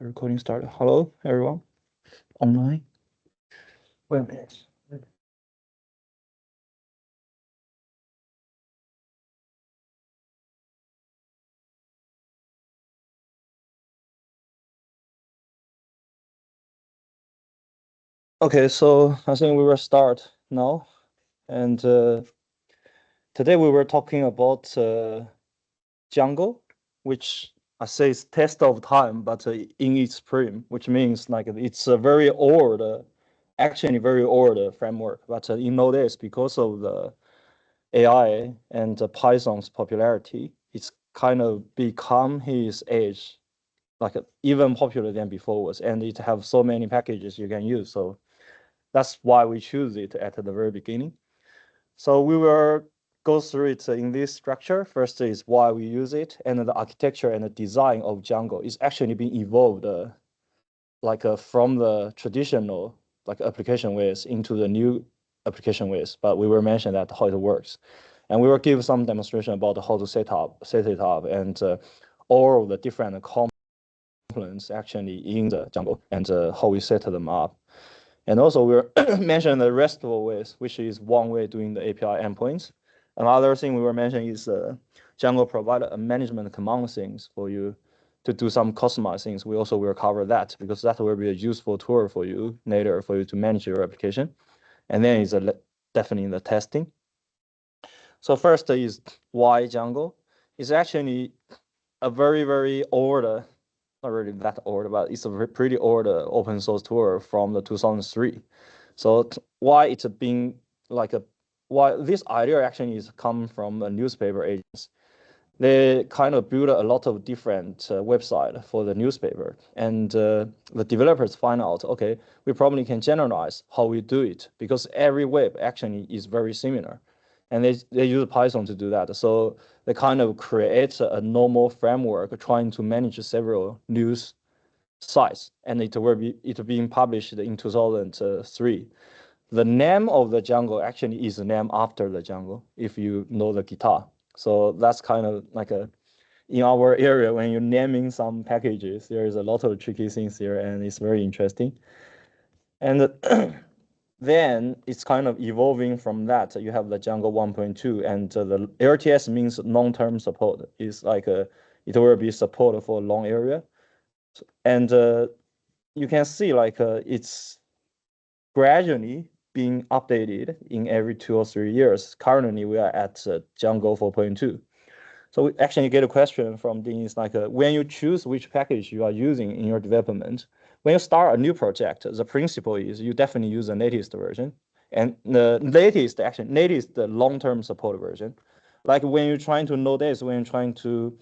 Recording started. Hello, everyone. Online. Wait a minute. Okay, so I think we will start now. And today we were talking about Django, which I say is test of time, but in its prime, which means like it's a very old, actually very old framework. But in nowadays, because of the AI and Python's popularity, it's kind of become his age, like even popular than before was, and it have so many packages you can use. So that's why we choose it at the very beginning. So we will go through it in this structure. First is why we use it, and the architecture and the design of Django is actually being evolved from the traditional like application ways into the new application ways. But we will mention that how it works, and we will give some demonstration about how to set it up, and all of the different components actually in the Django and how we set them up. And also we'll mention the RESTful ways, which is one way doing the API endpoints. Another thing we will mention is Django provided a management command things for you to do some customized things. We also will cover that because that will be a useful tool for you later for you to manage your application. And then is definitely the testing. So first is why Django? It's actually a very, very old, not really that old, but it's a pretty old open source tool from the 2003. So why it's been like a why this idea actually is come from a newspaper agents. They kind of build a lot of different website for the newspaper, and the developers find out, okay, we probably can generalize how we do it because every web actually is very similar, and they use Python to do that. So they kind of create a normal framework trying to manage several news sites, and it being published in 2003. The name of the Django actually is named after the Django, if you know the guitar. So that's kind of like a in our area when you're naming some packages, there is a lot of tricky things here, and it's very interesting. And then it's kind of evolving from that. You have the Django 1.2, and the LTS means long-term support. It's like it will be support for a long area, and you can see like it's gradually being updated in every 2 or 3 years. Currently, we are at Django 4.2. So we actually get a question from Dean is like, when you choose which package you are using in your development, when you start a new project, the principle is you definitely use the latest version. And the latest, actually, latest the long-term support version. Like when you're trying to know this, when you're trying to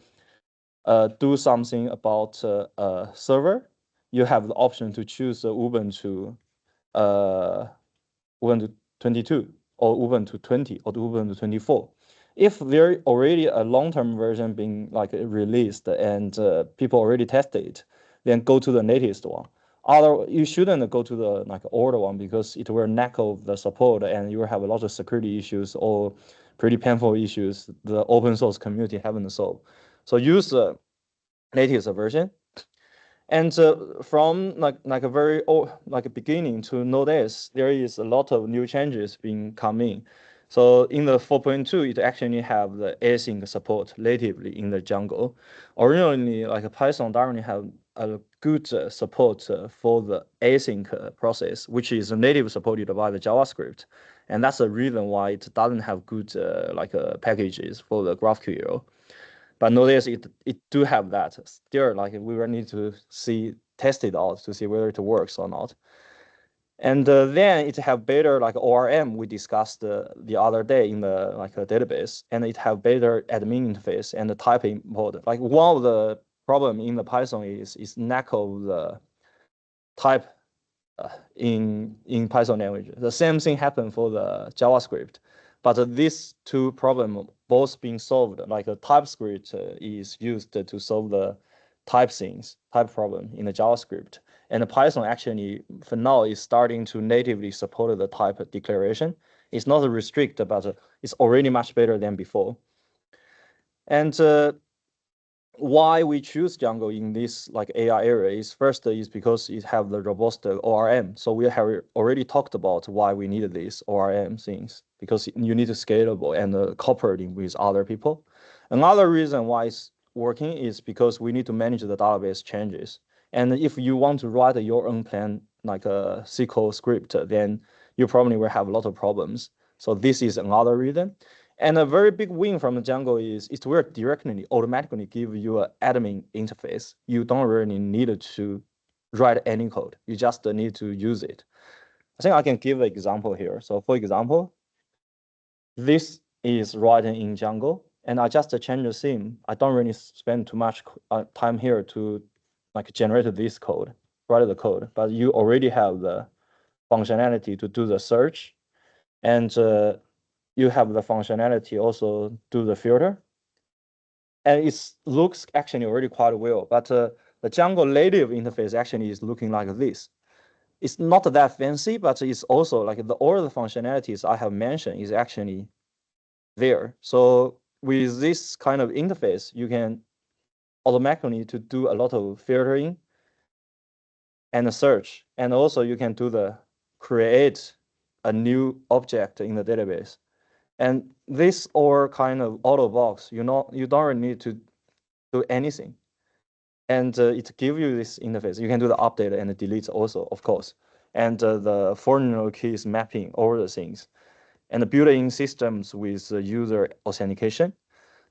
do something about a server, you have the option to choose Ubuntu uh, Ubuntu 22 or Ubuntu 20 or Ubuntu 24. If there already a long-term version being like released and people already tested it, then go to the latest one. Other, you shouldn't go to the like older one because it will lack of the support and you will have a lot of security issues or pretty painful issues the open source community haven't solved. So use the latest version. And from like a very old, like a beginning to nowadays, there is a lot of new changes being coming. So in the 4.2, it actually have the async support natively in the Django. Originally, like Python doesn't have a good support for the async process, which is native supported by the JavaScript. And that's the reason why it doesn't have good packages for the GraphQL. But notice it do have that. Still, like we will need to test it out to see whether it works or not. And then it have better like ORM we discussed the other day in the like a database, and it have better admin interface and the type import. Like one of the problem in the Python is lack of the type in Python language. The same thing happened for the JavaScript, but these two problems both being solved. Like a TypeScript is used to solve the type problem in the JavaScript, and the Python actually for now is starting to natively support the type declaration. It's not restricted, but it's already much better than before. And why we choose Django in this like AI area is first is because it have the robust ORM. So we have already talked about why we need these ORM things because you need to scalable and cooperating with other people. Another reason why it's working is because we need to manage the database changes. And if you want to write your own plan like a SQL script, then you probably will have a lot of problems. So this is another reason. And a very big win from Django is it will directly, automatically give you an admin interface. You don't really need to write any code. You just need to use it. I think I can give an example here. So for example, this is written in Django, and I just change the theme. I don't really spend too much time here to like generate this code, write the code, but you already have the functionality to do the search, and you have the functionality also do the filter, and it looks actually already quite well. But the Django native interface actually is looking like this. It's not that fancy, but it's also like all the functionalities I have mentioned is actually there. So with this kind of interface, you can automatically to do a lot of filtering and search, and also you can do the create a new object in the database. And this all kind of auto box, you don't really need to do anything. And it gives you this interface. You can do the update and the delete also, of course. And the formula keys mapping, all the things. And the built-in systems with user authentication.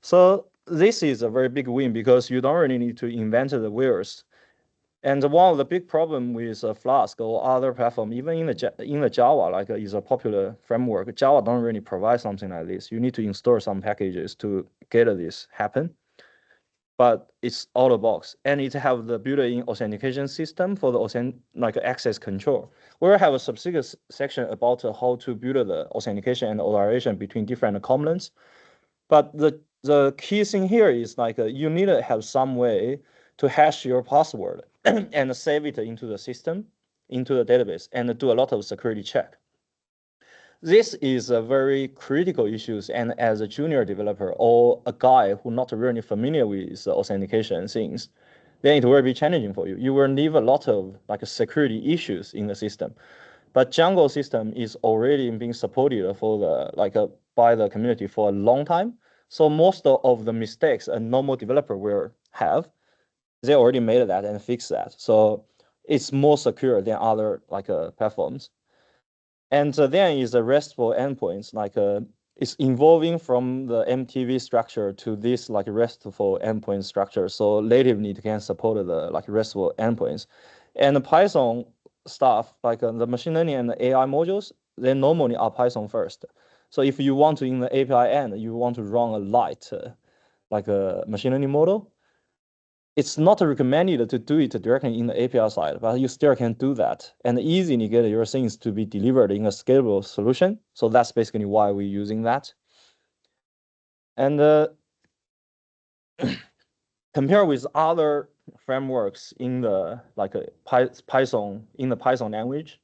So this is a very big win because you don't really need to invent the wheels. And one of the big problem with Flask or other platform, even in the Java, like is a popular framework, Java don't really provide something like this. You need to install some packages to get this happen. But it's out of box, and it have the built-in authentication system for the like access control. We'll have a subsequent section about how to build the authentication and authorization between different components. But the key thing here is like you need to have some way to hash your password and save it into the system, into the database, and do a lot of security check. This is a very critical issues, and as a junior developer or a guy who not really familiar with authentication things, then it will be challenging for you. You will need a lot of like security issues in the system. But Django system is already being supported for the like by the community for a long time. So most of the mistakes a normal developer will have, they already made that and fixed that. So it's more secure than other like platforms. And then is the RESTful endpoints, like it's evolving from the MTV structure to this like RESTful endpoint structure. So natively it can support the like RESTful endpoints. And the Python stuff, like the machine learning and the AI modules, they normally are Python first. So if you want to in the API end, you want to run a light like a machine learning model, it's not recommended to do it directly in the API side, but you still can do that and easily get your things to be delivered in a scalable solution. So that's basically why we're using that. And compare with other frameworks in the like Python in the Python language.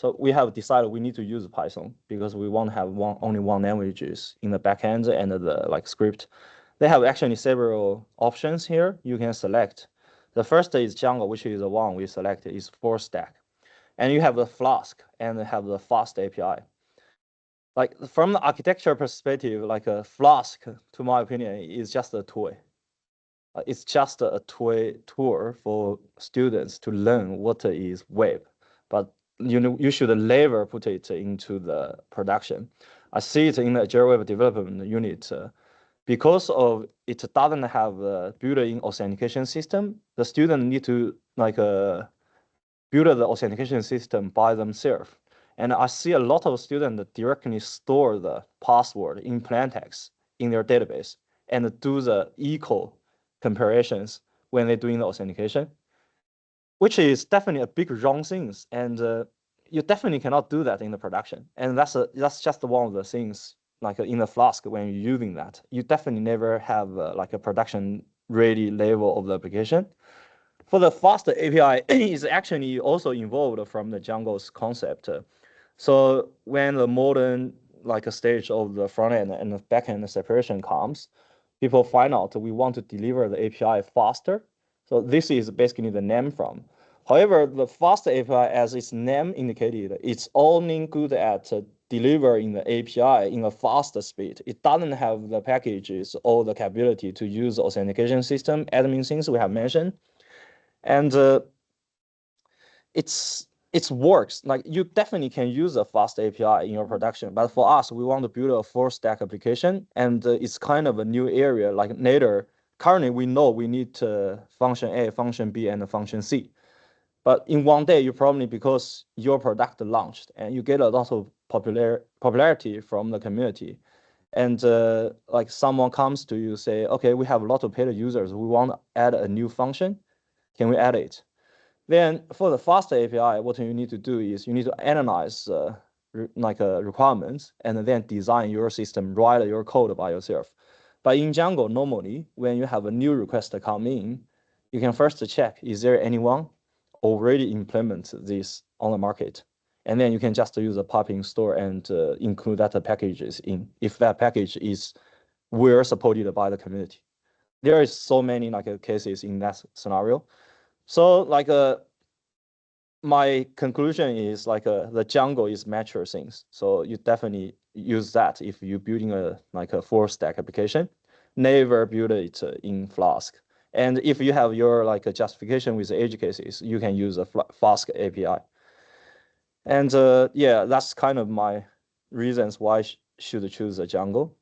So we have decided we need to use Python because we want to have only one languages in the backend and the like script. They have actually several options here you can select. The first is Django, which is the one we selected, is full stack. And you have the Flask and have the fast API. Like from the architecture perspective, like a Flask, to my opinion, is just a toy. It's just a toy tool for students to learn what is web, but you should never put it into the production. I see it in the Agile Web Development Unit. Because of it doesn't have a built-in authentication system, the student need to like build the authentication system by themselves. And I see a lot of students directly store the password in plain text in their database and do the equal comparisons when they're doing the authentication, which is definitely a big wrong thing. And you definitely cannot do that in the production. And that's just one of the things like in the Flask when you're using that. You definitely never have like a production ready level of the application. For the fast API is actually also involved from the Django's concept. So when the modern like a stage of the front end and the back end separation comes, people find out we want to deliver the API faster. So this is basically the name from. However, the fast API, as its name indicated, it's only good at delivering the API in a faster speed. It doesn't have the packages or the capability to use authentication system, admin things we have mentioned. And it works. Like you definitely can use a fast API in your production, but for us, we want to build a full stack application, and it's kind of a new area. Like later, currently we know we need function A, function B, and function C. But in one day, you probably, because your product launched and you get a lot of popularity from the community, and like someone comes to you say, okay, we have a lot of paid users, we want to add a new function, can we add it? Then for the fast API, what you need to do is you need to analyze requirements and then design your system, write your code by yourself. But in Django, normally when you have a new request come in, you can first check, is there anyone already implement this on the market? And then you can just use a pop-in store and include that packages in, if that package is well supported by the community. There is so many cases in that scenario. So my conclusion is the Django is mature things. So you definitely use that if you're building a full stack application. Never build it in Flask. And if you have your a justification with edge cases, you can use a Flask API. And yeah, that's kind of my reasons why should choose a Django.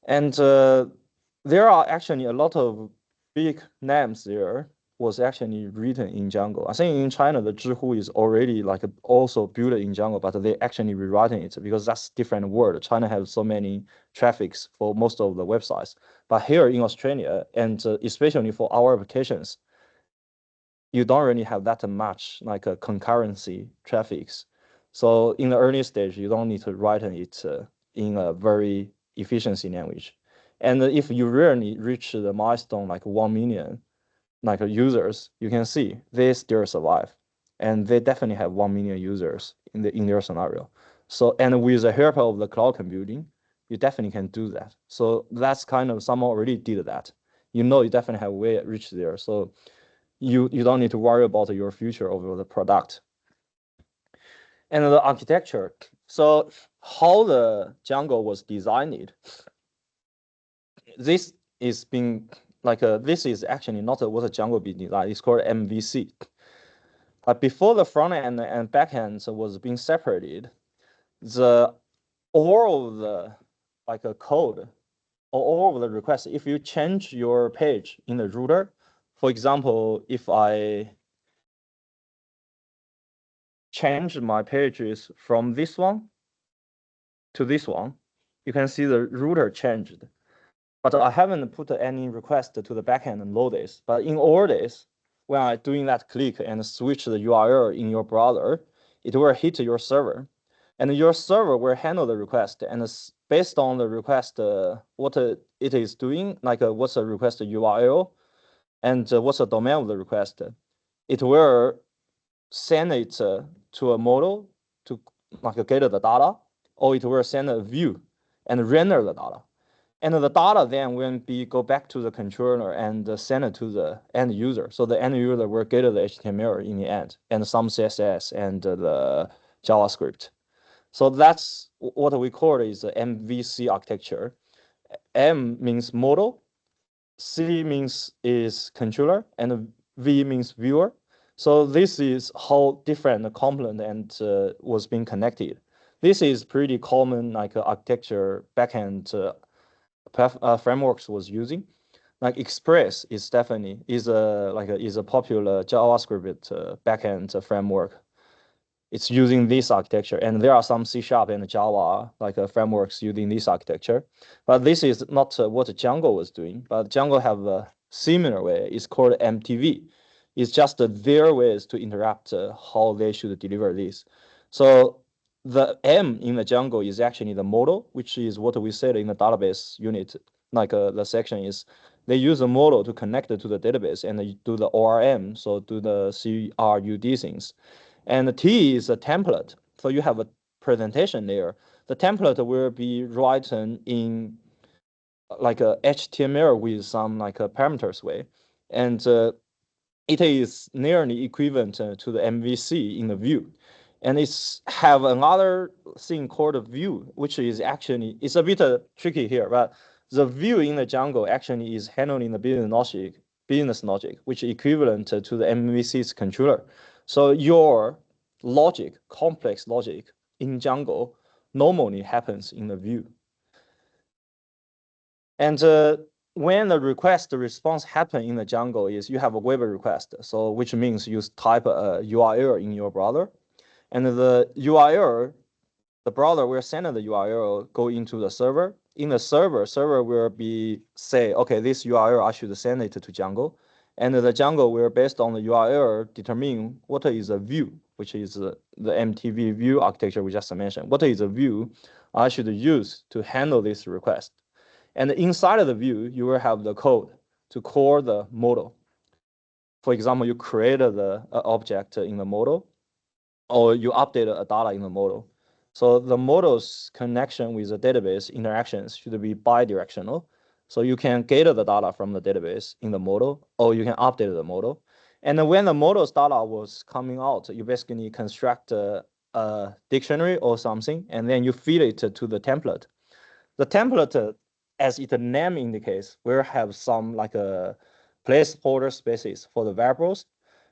And there are actually a lot of big names there was actually written in Django. I think in China, the Zhihu is already also built in Django, but they actually rewriting it because that's different word. China has so many traffics for most of the websites. But here in Australia, and especially for our applications, you don't really have that much a concurrency traffics. So in the early stage, you don't need to write it in a very efficiency language. And if you really reach the milestone 1 million users, you can see they still survive, and they definitely have 1 million users in their scenario. So, and with the help of the cloud computing, you definitely can do that. So that's kind of someone already did that. You definitely have way reached there. So you don't need to worry about your future of the product. And the architecture. So how the Django was designed, this is being this is actually not what a Django be designed. It's called MVC. Before the front end and back end was being separated, all of the code or all of the requests, if you change your page in the router, for example, if I change my pages from this one to this one, you can see the router changed. But I haven't put any request to the backend and load this. But in all this, when I doing that click and switch the URL in your browser, it will hit your server. And your server will handle the request. And based on the request, what it is doing, what's the request URL, and what's the domain of the request, it will send it to a model to get the data, or it will send a view and render the data. And the data then will go back to the controller and send it to the end user. So the end user will get the HTML in the end, and some CSS and the JavaScript. So that's what we call is the MVC architecture. M means model, C means is controller, and V means viewer. So this is how different component and was being connected. This is pretty common architecture backend frameworks was using. Express is definitely is a popular JavaScript backend framework. It's using this architecture, and there are some C# and Java frameworks using this architecture. But this is not what Django was doing. But Django have a similar way. It's called MTV. It's just their ways to interact how they should deliver this. So the M in the Django is actually the model, which is what we said in the database unit. The section is they use a model to connect it to the database and do the ORM, so do the CRUD things. And the T is a template. So you have a presentation there. The template will be written in like a HTML with some like a parameters way, and it is nearly equivalent to the MVC in the view. And it's have another thing called a view, which is actually, it's a bit tricky here, but the view in the Django actually is handling the business logic, which is equivalent to the MVC's controller. So your logic, complex logic in Django normally happens in the view. And when the request the response happen in the Django is you have a web request, so which means you type a URL in your browser, and the URL, the browser will send the URL go into the server. In the server will be say, okay, this URL I should send it to Django, and the Django will based on the URL determine what is a view, which is the MTV view architecture we just mentioned. What is a view I should use to handle this request? And inside of the view, you will have the code to call the model. For example, you created the object in the model, or you update a data in the model. So the model's connection with the database interactions should be bidirectional. So you can get the data from the database in the model, or you can update the model. And when the model's data was coming out, you basically construct a dictionary or something, and then you feed it to the template. The template, as its name indicates, will have some like a placeholder spaces for the variables.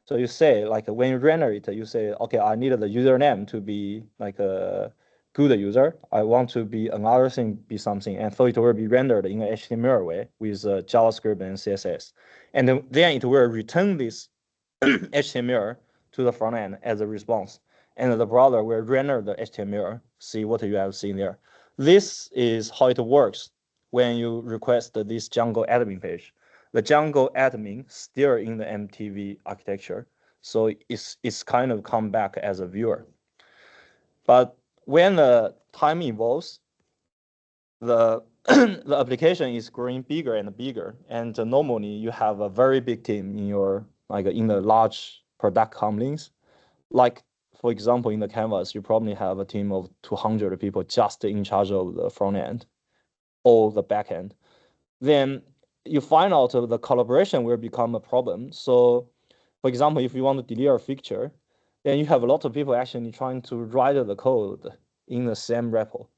So you say like when you render it, you say, okay, I need the username to be like a good user. I want to be another thing, be something, and so it will be rendered in an HTML way with JavaScript and CSS, and then it will return this HTML to the front end as a response, and the browser will render the HTML, see what you have seen there. This is how it works when you request this Django admin page. The Django admin still in the MTV architecture, so it's kind of come back as a viewer. But when the time evolves, the the application is growing bigger and bigger, and normally you have a very big team in your like in the large product companies. Like for example, in the Canvas, you probably have a team of 200 people just in charge of the front end or the back end. Then you find out the collaboration will become a problem. So, for example, if you want to deliver a feature, then you have a lot of people actually trying to write the code in the same repo.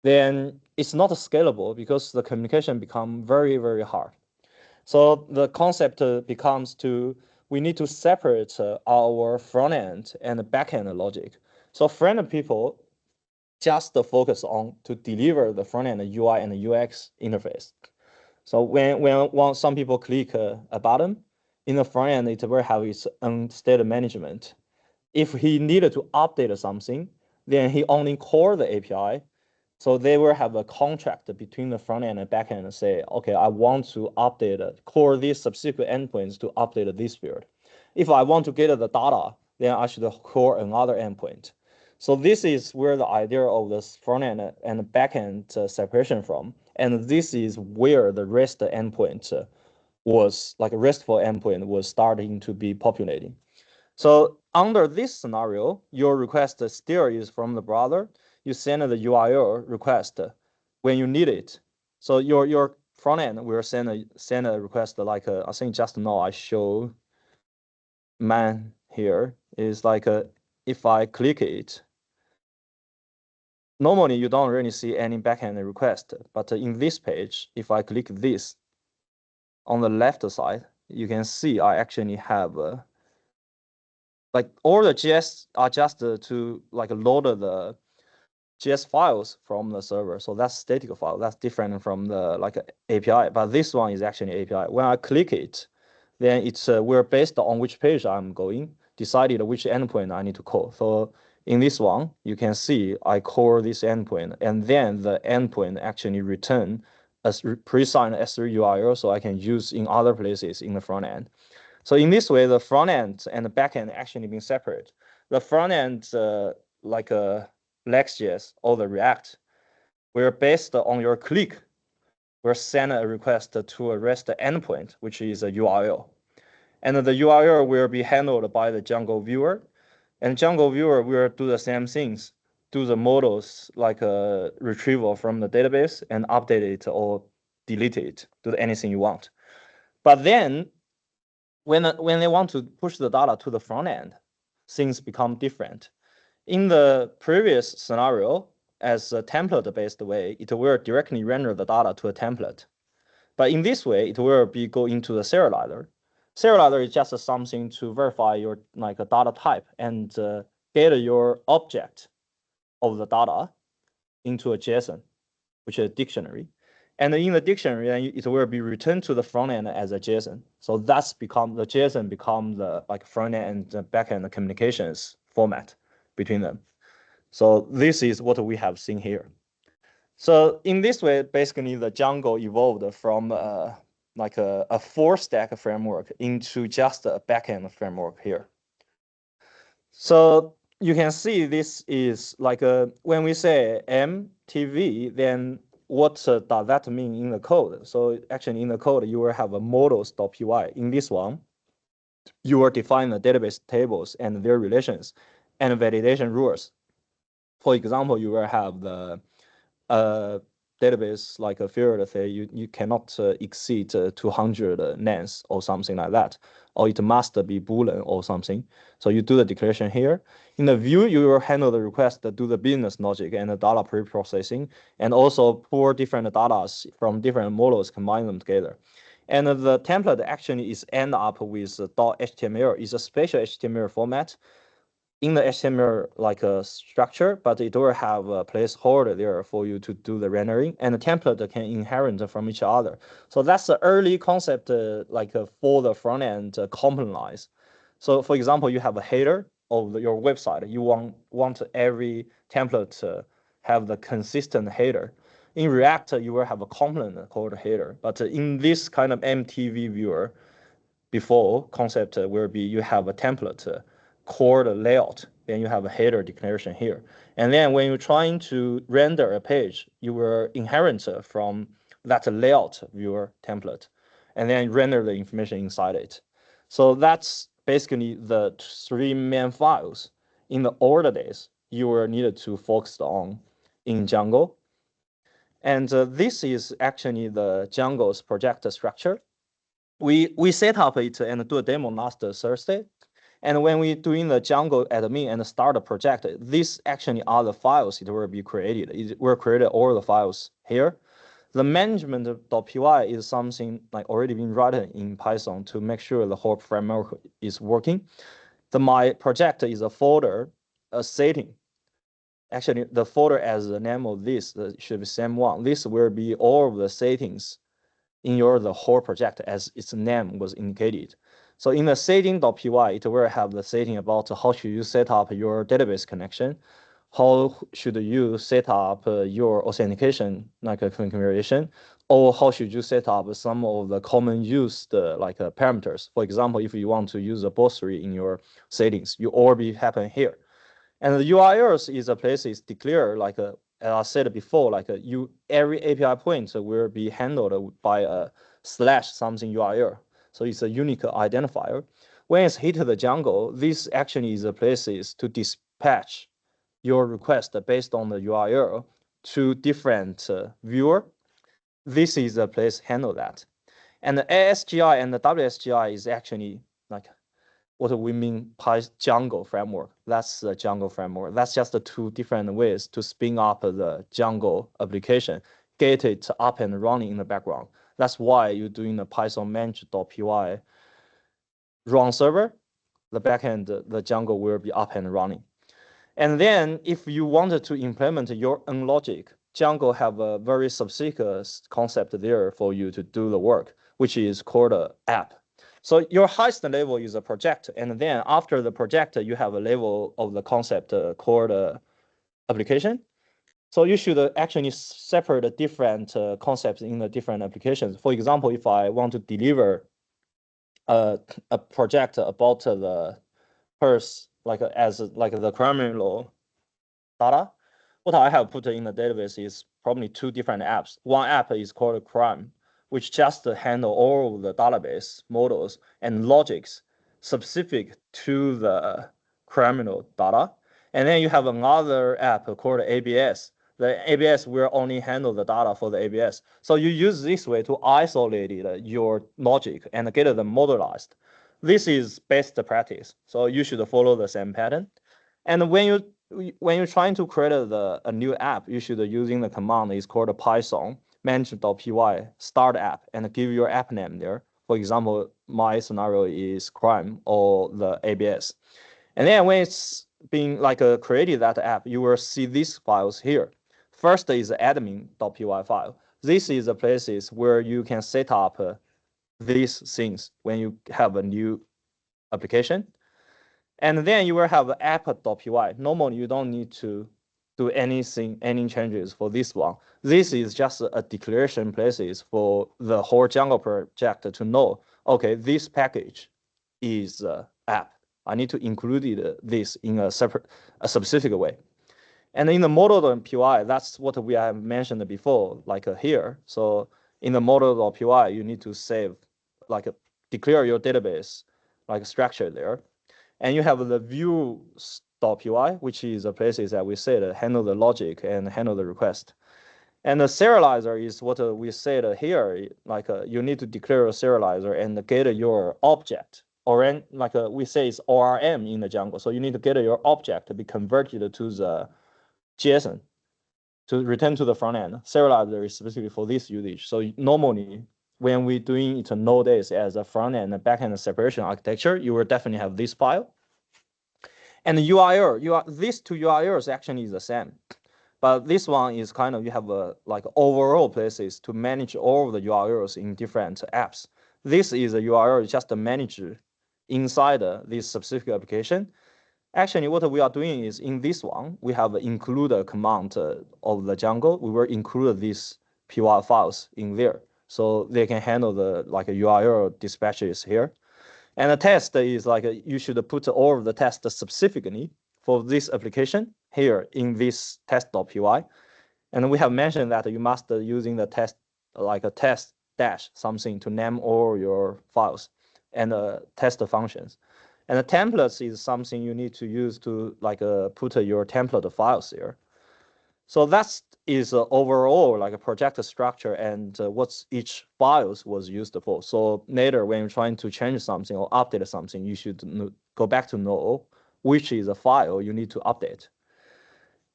Then it's not scalable because the communication become very, very hard. So the concept becomes to we need to separate our front end and the back end logic. So front end people just focus on to deliver the front end UI and the UX interface. So when some people click a button in the front end, it will have its own state management. If he needed to update something, then he only call the API. So they will have a contract between the front end and back end and say, okay, I want to update, call these subsequent endpoints to update this field. If I want to get the data, then I should call another endpoint. So this is where the idea of this front end and back end separation from. And this is where the REST endpoint was, like a RESTful endpoint was starting to be populating. So under this scenario, your request still is from the browser. You send the URL request when you need it. So your front end will send a request like I think just now I show man here is like if I click it, normally you don't really see any backend request, but in this page, if I click this on the left side, you can see I actually have like all the JS are just to like load the JS files from the server. So that's static file. That's different from the like API. But this one is actually API. When I click it, then it's we're based on which page I'm going, decided which endpoint I need to call. So in this one, you can see I call this endpoint, and then the endpoint actually return a pre-signed S3 URL, so I can use in other places in the front end. So in this way, the front end and the back end actually being separate. The front end, like Next.js or the React, we're based on your click. We'll send a request to a REST endpoint, which is a URL. And the URL will be handled by the Django viewer. And Django viewer will do the same things, do the models like a retrieval from the database and update it or delete it, do anything you want. But then when they want to push the data to the front end, things become different. In the previous scenario, as a template-based way, it will directly render the data to a template. But in this way, it will be go into the serializer. Serializer is just something to verify your like a data type and get your object of the data into a JSON, which is a dictionary. And in the dictionary, it will be returned to the front end as a JSON. So that's become the JSON become the like front end and back end communications format between them. So this is what we have seen here. So in this way, basically the Django evolved from like a full stack framework into just a backend framework here. So you can see this is like when we say MTV, then what does that mean in the code? So actually in the code, you will have a models.py. In this one, you will define the database tables and their relations and validation rules. For example, you will have the database like a field, say you cannot exceed 200 names or something like that, or it must be Boolean or something. So you do the declaration here. In the view, you will handle the request, do the business logic and the data pre-processing, and also pull different data from different models, combine them together. And the template actually is end up with .html. It's a special HTML format in the HTML like a structure, but it will have a placeholder there for you to do the rendering, and the template can inherit from each other. So that's the early concept for the front end component. So for example, you have a header of your website. You want every template to have the consistent header. In React, you will have a component called header, but in this kind of MTV viewer, before concept will be you have a template called layout, then you have a header declaration here. And then when you're trying to render a page, you will inherit from that layout viewer template and then render the information inside it. So that's basically the three main files in the older days you were needed to focus on in Django. And this is actually the Django's project structure. We set up it and do a demo last Thursday. And when we doing the Django admin and start the project, these actually are the files it will be created. It will create all the files here. The management.py is something like already been written in Python to make sure the whole framework is working. My project is a folder, a setting. Actually, the folder as the name of this should be same one. This will be all of the settings in the whole project as its name was indicated. So in the setting.py, it will have the setting about how should you set up your database connection, how should you set up your authentication like a configuration, or how should you set up some of the common used parameters. For example, if you want to use a boss-tree in your settings, you all be happen here. And the URLs is a place is declared like as I said before, like every API point will be handled by a slash something URL. So it's a unique identifier. When it's hit the Django, this actually is a places to dispatch your request based on the URL to different viewer. This is a place handle that. And the ASGI and the WSGI is actually like what we mean by Django framework. That's the Django framework. That's just the two different ways to spin up the Django application, get it up and running in the background. That's why you're doing the Python manage.py run server, the backend, the Django will be up and running. And then if you wanted to implement your own logic, Django have a very specific concept there for you to do the work, which is called an app. So your highest level is a project, and then after the project, you have a level of the concept called application. So you should actually separate different concepts in the different applications. For example, if I want to deliver a project about the purse, as the criminal data, what I have put in the database is probably two different apps. One app is called Crime, which just handle all of the database models and logics specific to the criminal data. And then you have another app called ABS The ABS will only handle the data for the ABS. So you use this way to isolate your logic and get them modelized. This is best practice. So you should follow the same pattern. And when you're trying to create a new app, you should using the command is called Python manage.py start app and give your app name there. For example, my scenario is crime or the ABS. And then when it's being created that app, you will see these files here. First is admin.py file. This is the places where you can set up these things when you have a new application. And then you will have app.py. Normally, you don't need to do anything, any changes for this one. This is just a declaration places for the whole Django project to know, okay, this package is app. I need to include this in a specific way. And in the model.py, that's what we have mentioned before, here. So in the model.py, you need to save, declare your database, structure there. And you have the view.py, which is the places that we said handle the logic and handle the request. And the serializer is what we said here, you need to declare a serializer and get your object, or we say it's ORM in the Django. So you need to get your object to be converted to the JSON to return to the front end. Serializer is specifically for this usage. So normally, when we're doing it nowadays as a front end and back end separation architecture, you will definitely have this file. And the URL, these two URLs actually is the same. But this one is kind of, you have overall places to manage all of the URLs in different apps. This is a URL just managed inside this specific application. Actually, what we are doing is in this one, we have include a command of the Django. We will include these py files in there. So they can handle the URL dispatches here. And the test is you should put all of the tests specifically for this application here in this test.py. And we have mentioned that you must using the test, a test dash something to name all your files and test the functions. And the templates is something you need to use to put your template files there. So that is overall a project structure and what each files was used for. So later when you're trying to change something or update something, you should go back to know which is a file you need to update.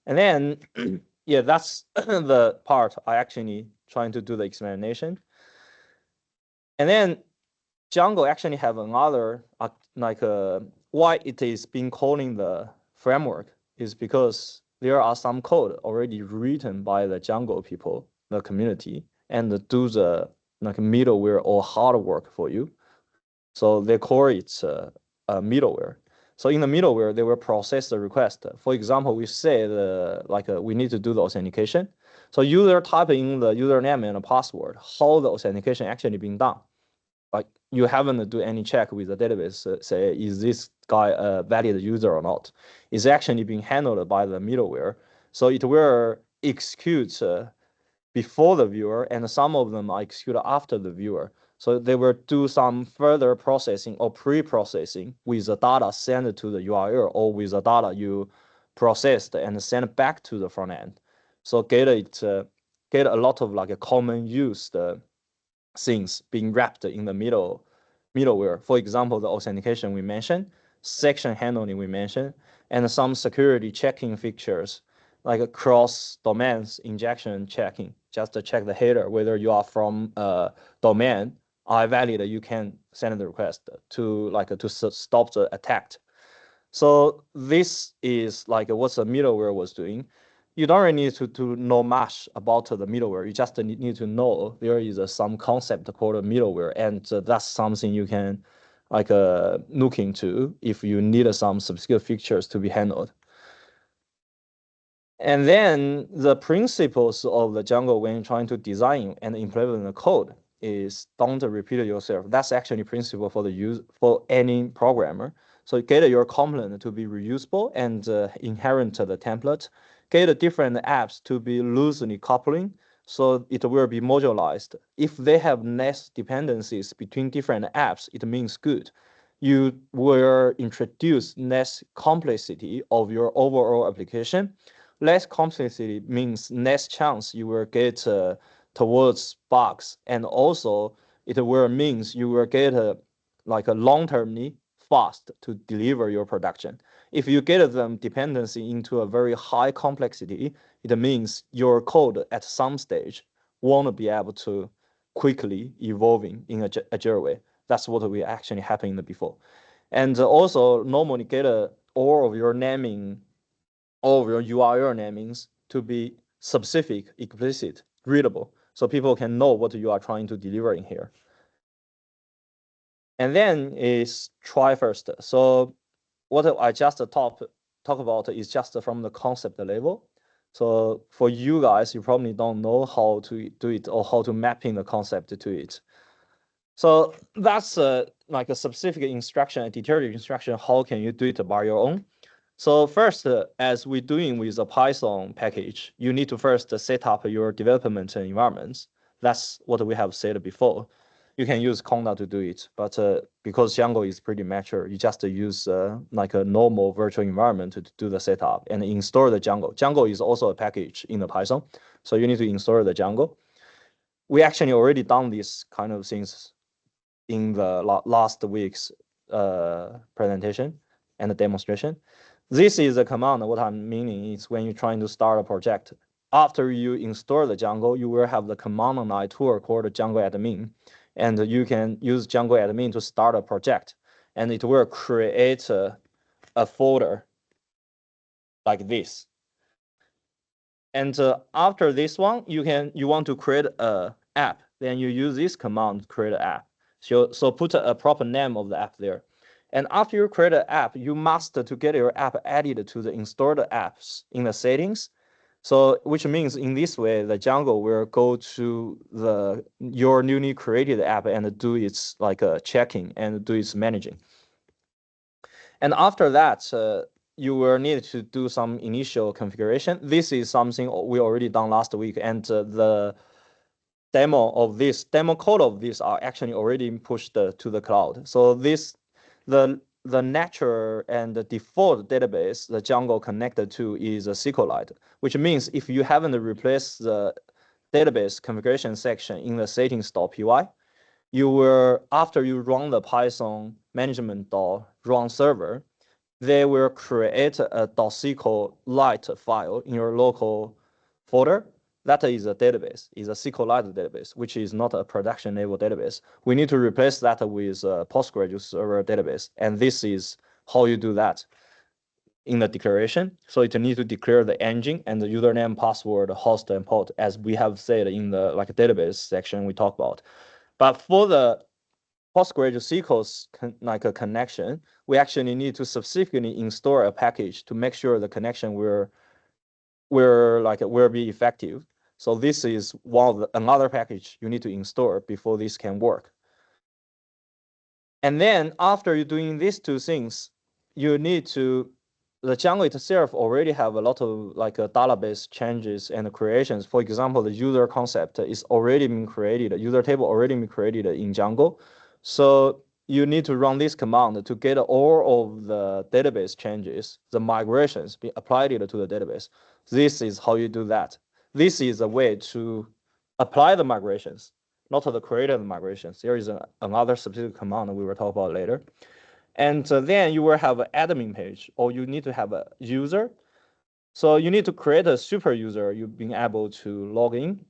And then, yeah, that's the part I actually trying to do the explanation. And then Django actually have another, why it is being calling the framework is because there are some code already written by the Django people, the community, and do the middleware or hard work for you. So they call it a middleware. So in the middleware, they will process the request. For example, we say we need to do the authentication. So user type in the username and the password, how the authentication actually being done. You haven't do any check with the database, say, is this guy a valid user or not? It's actually being handled by the middleware. So it will execute before the viewer, and some of them are executed after the viewer. So they will do some further processing or pre-processing with the data sent to the URL or with the data you processed and sent back to the front end. So get a lot of a common used things being wrapped in the middleware. For example, the authentication we mentioned, section handling we mentioned, and some security checking features like cross domains injection checking, just to check the header whether you are from domain valid, you can send the request to stop the attack. So this is what the middleware was doing. You don't really need to know much about the middleware. You just need to know there is some concept called a middleware, and that's something you can look into if you need some specific features to be handled. And then the principles of the Django when trying to design and implement the code is don't repeat yourself. That's actually principle for for any programmer. So get your component to be reusable and inherent the template. Get different apps to be loosely coupling, so it will be modularized. If they have less dependencies between different apps, it means good. You will introduce less complexity of your overall application. less complexity means less chance you will get towards bugs, and also it will means you will get like a long-termly fast to deliver your production. If you get them dependency into a very high complexity, it means your code at some stage won't be able to quickly evolving in a agile way. That's what we actually happened before. And also normally get all of your naming, all of your URL namings to be specific, explicit, readable, so people can know what you are trying to deliver in here. And then is try first. So what I just talk about is just from the concept level. So for you guys, you probably don't know how to do it or how to mapping the concept to it. So that's like a specific instruction, a detailed instruction. How can you do it by your own? So first, as we're doing with a Python package, you need to first set up your development environments. That's what we have said before. You can use Conda to do it, but because Django is pretty mature, you just use like a normal virtual environment to do the setup and install the Django. Django is also a package in the Python, so you need to install the Django. We actually already done these kind of things in the last week's presentation and the demonstration. This is a command. What I'm meaning is when you're trying to start a project, after you install the Django, you will have the command line tool called Django admin. And you can use Django admin to start a project. And it will create a folder like this. And after this one, you want to create an app. Then you use this command to create an app. So put a proper name of the app there. And after you create an app, you must to get your app added to the installed apps in the settings. So which means in this way, the Django will go to your newly created app and do its like checking and do its managing. And after that, you will need to do some initial configuration. This is something we already done last week, and the demo code of this are actually already pushed to the cloud. So the natural and the default database the Django connected to is a SQLite, which means if you haven't replaced the database configuration section in the settings.py, you will, after you run the Python management.run server, they will create a .SQLite file in your local folder. That is a database, is a SQLite database, which is not a production level database. We need to replace that with a Postgres server database. And this is how you do that in the declaration. So it needs to declare the engine and the username, password, host, and port, as we have said in the like database section we talked about. But for the Postgres SQL's like a connection, we actually need to specifically install a package to make sure the connection will be effective. So this is another package you need to install before this can work. And then after you're doing these two things, you need to, the Django itself already have a lot of like a database changes and creations. For example, the user concept is already been created, user table already been created in Django. So you need to run this command to get all of the database changes, the migrations be applied to the database. This is how you do that. This is a way to apply the migrations, not the created migrations. There is another specific command we will talk about later. And then you will have an admin page, or you need to have a user. So you need to create a super user you've been able to log in.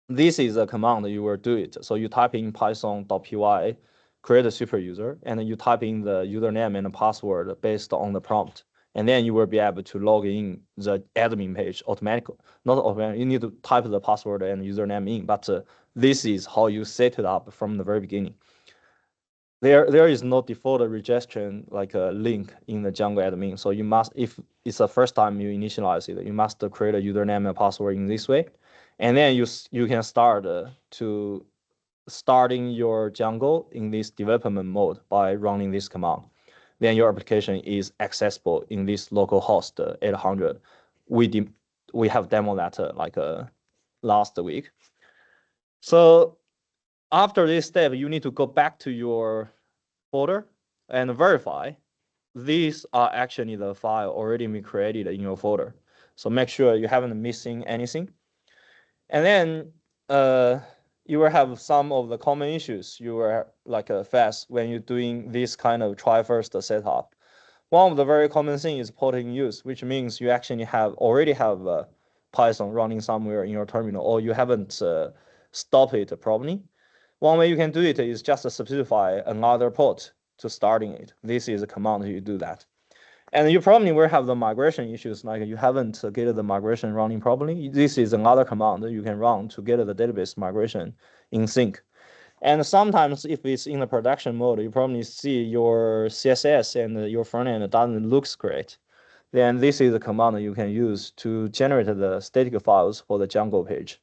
This is a command you will do it. So you type in python.py, create a super user, and you type in the username and the password based on the prompt. And then you will be able to log in the admin page automatically. Not automatically, you need to type the password and username in, but this is how you set it up from the very beginning. There is no default rejection like a link in the Django admin. So you must, if it's the first time you initialize it, you must create a username and password in this way. And then you can start starting your Django in this development mode by running this command. Then your application is accessible in this local host 800. We have demoed that like last week. So after this step, you need to go back to your folder and verify these are actually the file already been created in your folder. So make sure you haven't missing anything. And then you will have some of the common issues you will like face when you're doing this kind of try first setup. One of the very common thing is port in use, which means you actually already have Python running somewhere in your terminal, or you haven't stopped it properly. One way you can do it is just substitute another port to starting it. This is a command you do that. And you probably will have the migration issues, like you haven't get the migration running properly. This is another command you can run to get the database migration in sync. And sometimes if it's in the production mode, you probably see your CSS and your front end doesn't look great. Then this is a command you can use to generate the static files for the Django page.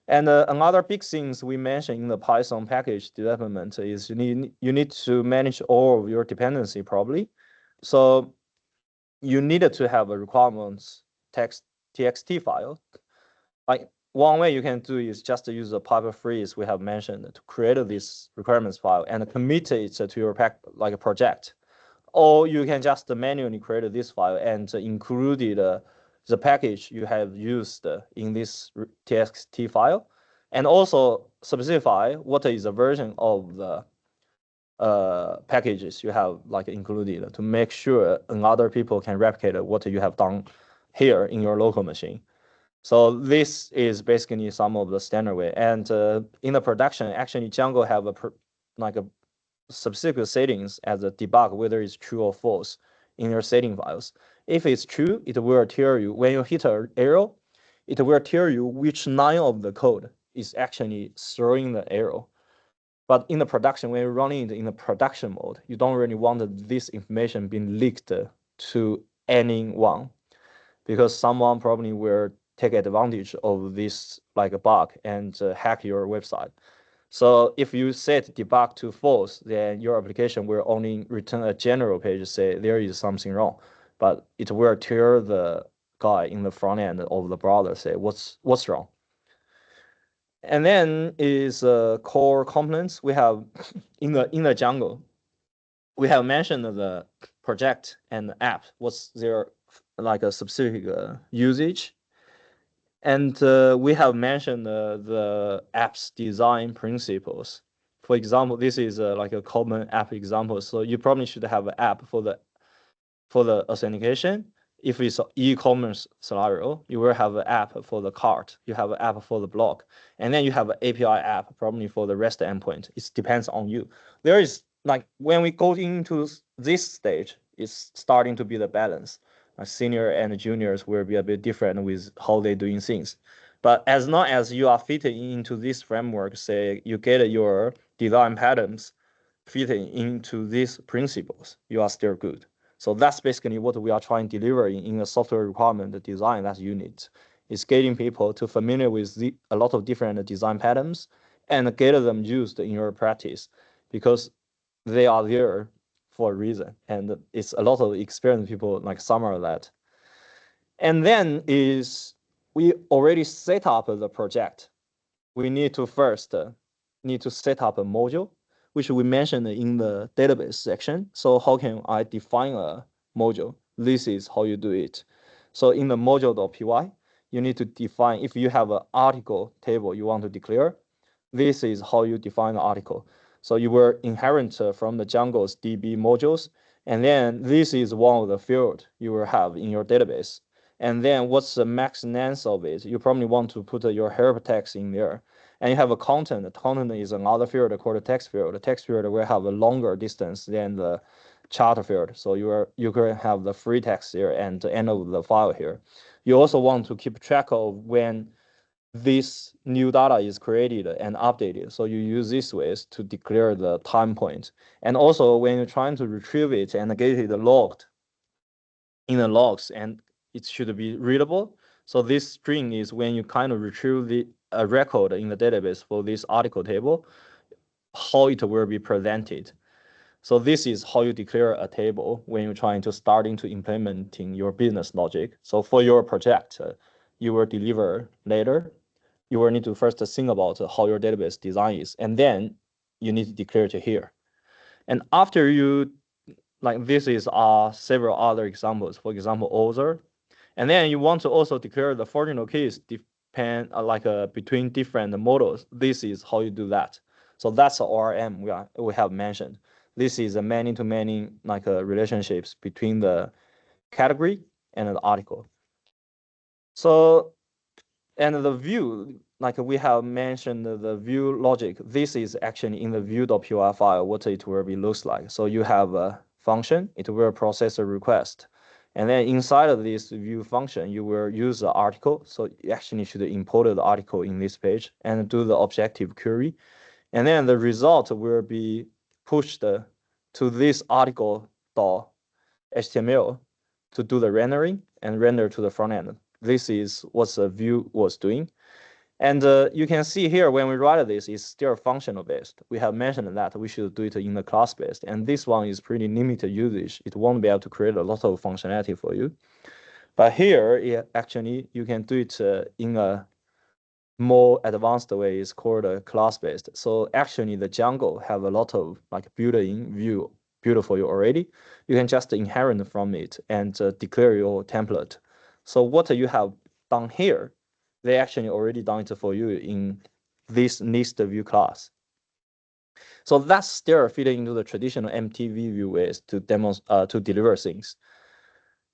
And another big things we mentioned in the Python package development is you need to manage all of your dependency properly. So you needed to have a requirements text txt file. Like one way you can do is just to use the pipe freeze we have mentioned to create this requirements file and commit it to your like a project. Or you can just manually create this file and include the package you have used in this txt file, and also specify what is the version of the packages you have like included to make sure other people can replicate what you have done here in your local machine. So this is basically some of the standard way. And in the production, actually Django have like a specific settings as a debug whether it's true or false in your setting files. If it's true, it will tell you when you hit an arrow, it will tell you which line of the code is actually throwing the arrow. But in the production, when you're running it in the production mode, you don't really want this information being leaked to anyone, because someone probably will take advantage of this like a bug and hack your website. So if you set debug to false, then your application will only return a general page say there is something wrong, but it will tell the guy in the front end of the browser say what's wrong. And then is core components we have in the Django. We have mentioned the project and the app. What's their like a specific usage? And we have mentioned the app's design principles. For example, this is like a common app example. So you probably should have an app for the authentication. If it's an e-commerce scenario, you will have an app for the cart. You have an app for the blog, and then you have an API app probably for the REST endpoint. It depends on you. There is like when we go into this stage, it's starting to be the balance. Senior and juniors will be a bit different with how they're doing things. But as long as you are fitting into this framework, say you get your design patterns fitting into these principles, you are still good. So that's basically what we are trying to deliver in a software requirement design that unit. Is getting people to familiar with a lot of different design patterns and get them used in your practice, because they are there for a reason. And it's a lot of experienced people like summarize that. And then is we already set up the project. We need to first set up a module, which we mentioned in the database section. So how can I define a module? This is how you do it. So in the module.py, you need to define, if you have an article table you want to declare, this is how you define the article. So you will inherit from the Django's DB modules, and then this is one of the fields you will have in your database. And then what's the max length of it? You probably want to put your help text in there. And you have a content. The content is another field called the text field. The text field will have a longer distance than the chart field. So you can have the free text here and the end of the file here. You also want to keep track of when this new data is created and updated. So you use these ways to declare the time point. And also when you're trying to retrieve it and get it logged in the logs, and it should be readable. So this string is when you kind of retrieve a record in the database for this article table, how it will be presented. So this is how you declare a table when you're trying to starting to implementing your business logic. So for your project, you will deliver later. You will need to first think about how your database design is, and then you need to declare it here. And after you, like this is several other examples. For example, author. And then you want to also declare the fortune keys depend between different models. This is how you do that. So that's the ORM we have mentioned. This is a many-to-many relationships between the category and the article. So, and the view, like we have mentioned, the view logic, this is actually in the view.py file, what it will be looks like. So you have a function, it will process a request. And then inside of this view function, you will use the article. So you actually should import the article in this page and do the objective query. And then the result will be pushed to this article.html to do the rendering and render to the front end. This is what the view was doing. And you can see here when we write this, it's still functional based. We have mentioned that we should do it in the class based. And this one is pretty limited usage. It won't be able to create a lot of functionality for you. But here, actually, you can do it in a more advanced way. It's called class based. So actually, the Django have a lot of built-in view built for you already. You can just inherit from it and declare your template. So what you have done here, they actually already done it for you in this list view class. So that's still fitting into the traditional MTV view ways to deliver things.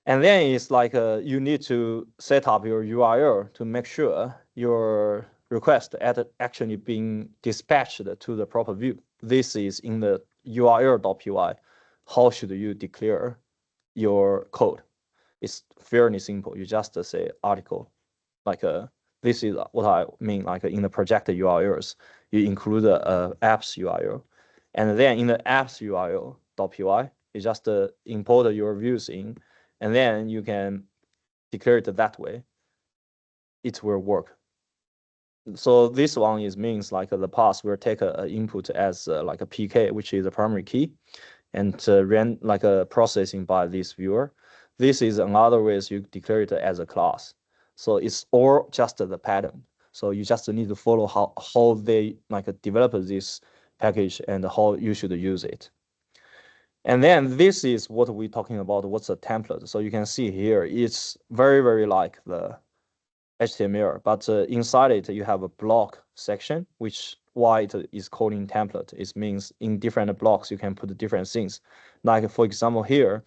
And then it's you need to set up your URL to make sure your request actually being dispatched to the proper view. This is in the URL.py. How should you declare your code? It's fairly simple. You just say article, this is what I mean. In the project URLs, you include the apps URL, and then in the apps URL.py, you just import your views in, and then you can declare it that way. It will work. So this one means the pass will take an input as a PK, which is a primary key, and ran a processing by this viewer. This is another way you declare it as a class. So it's all just the pattern. So you just need to follow how they develop this package and how you should use it. And then this is what we're talking about. What's a template? So you can see here, it's very, very like the HTML, but inside it, you have a block section, which why it is calling template. It means in different blocks, you can put different things. Like for example, here,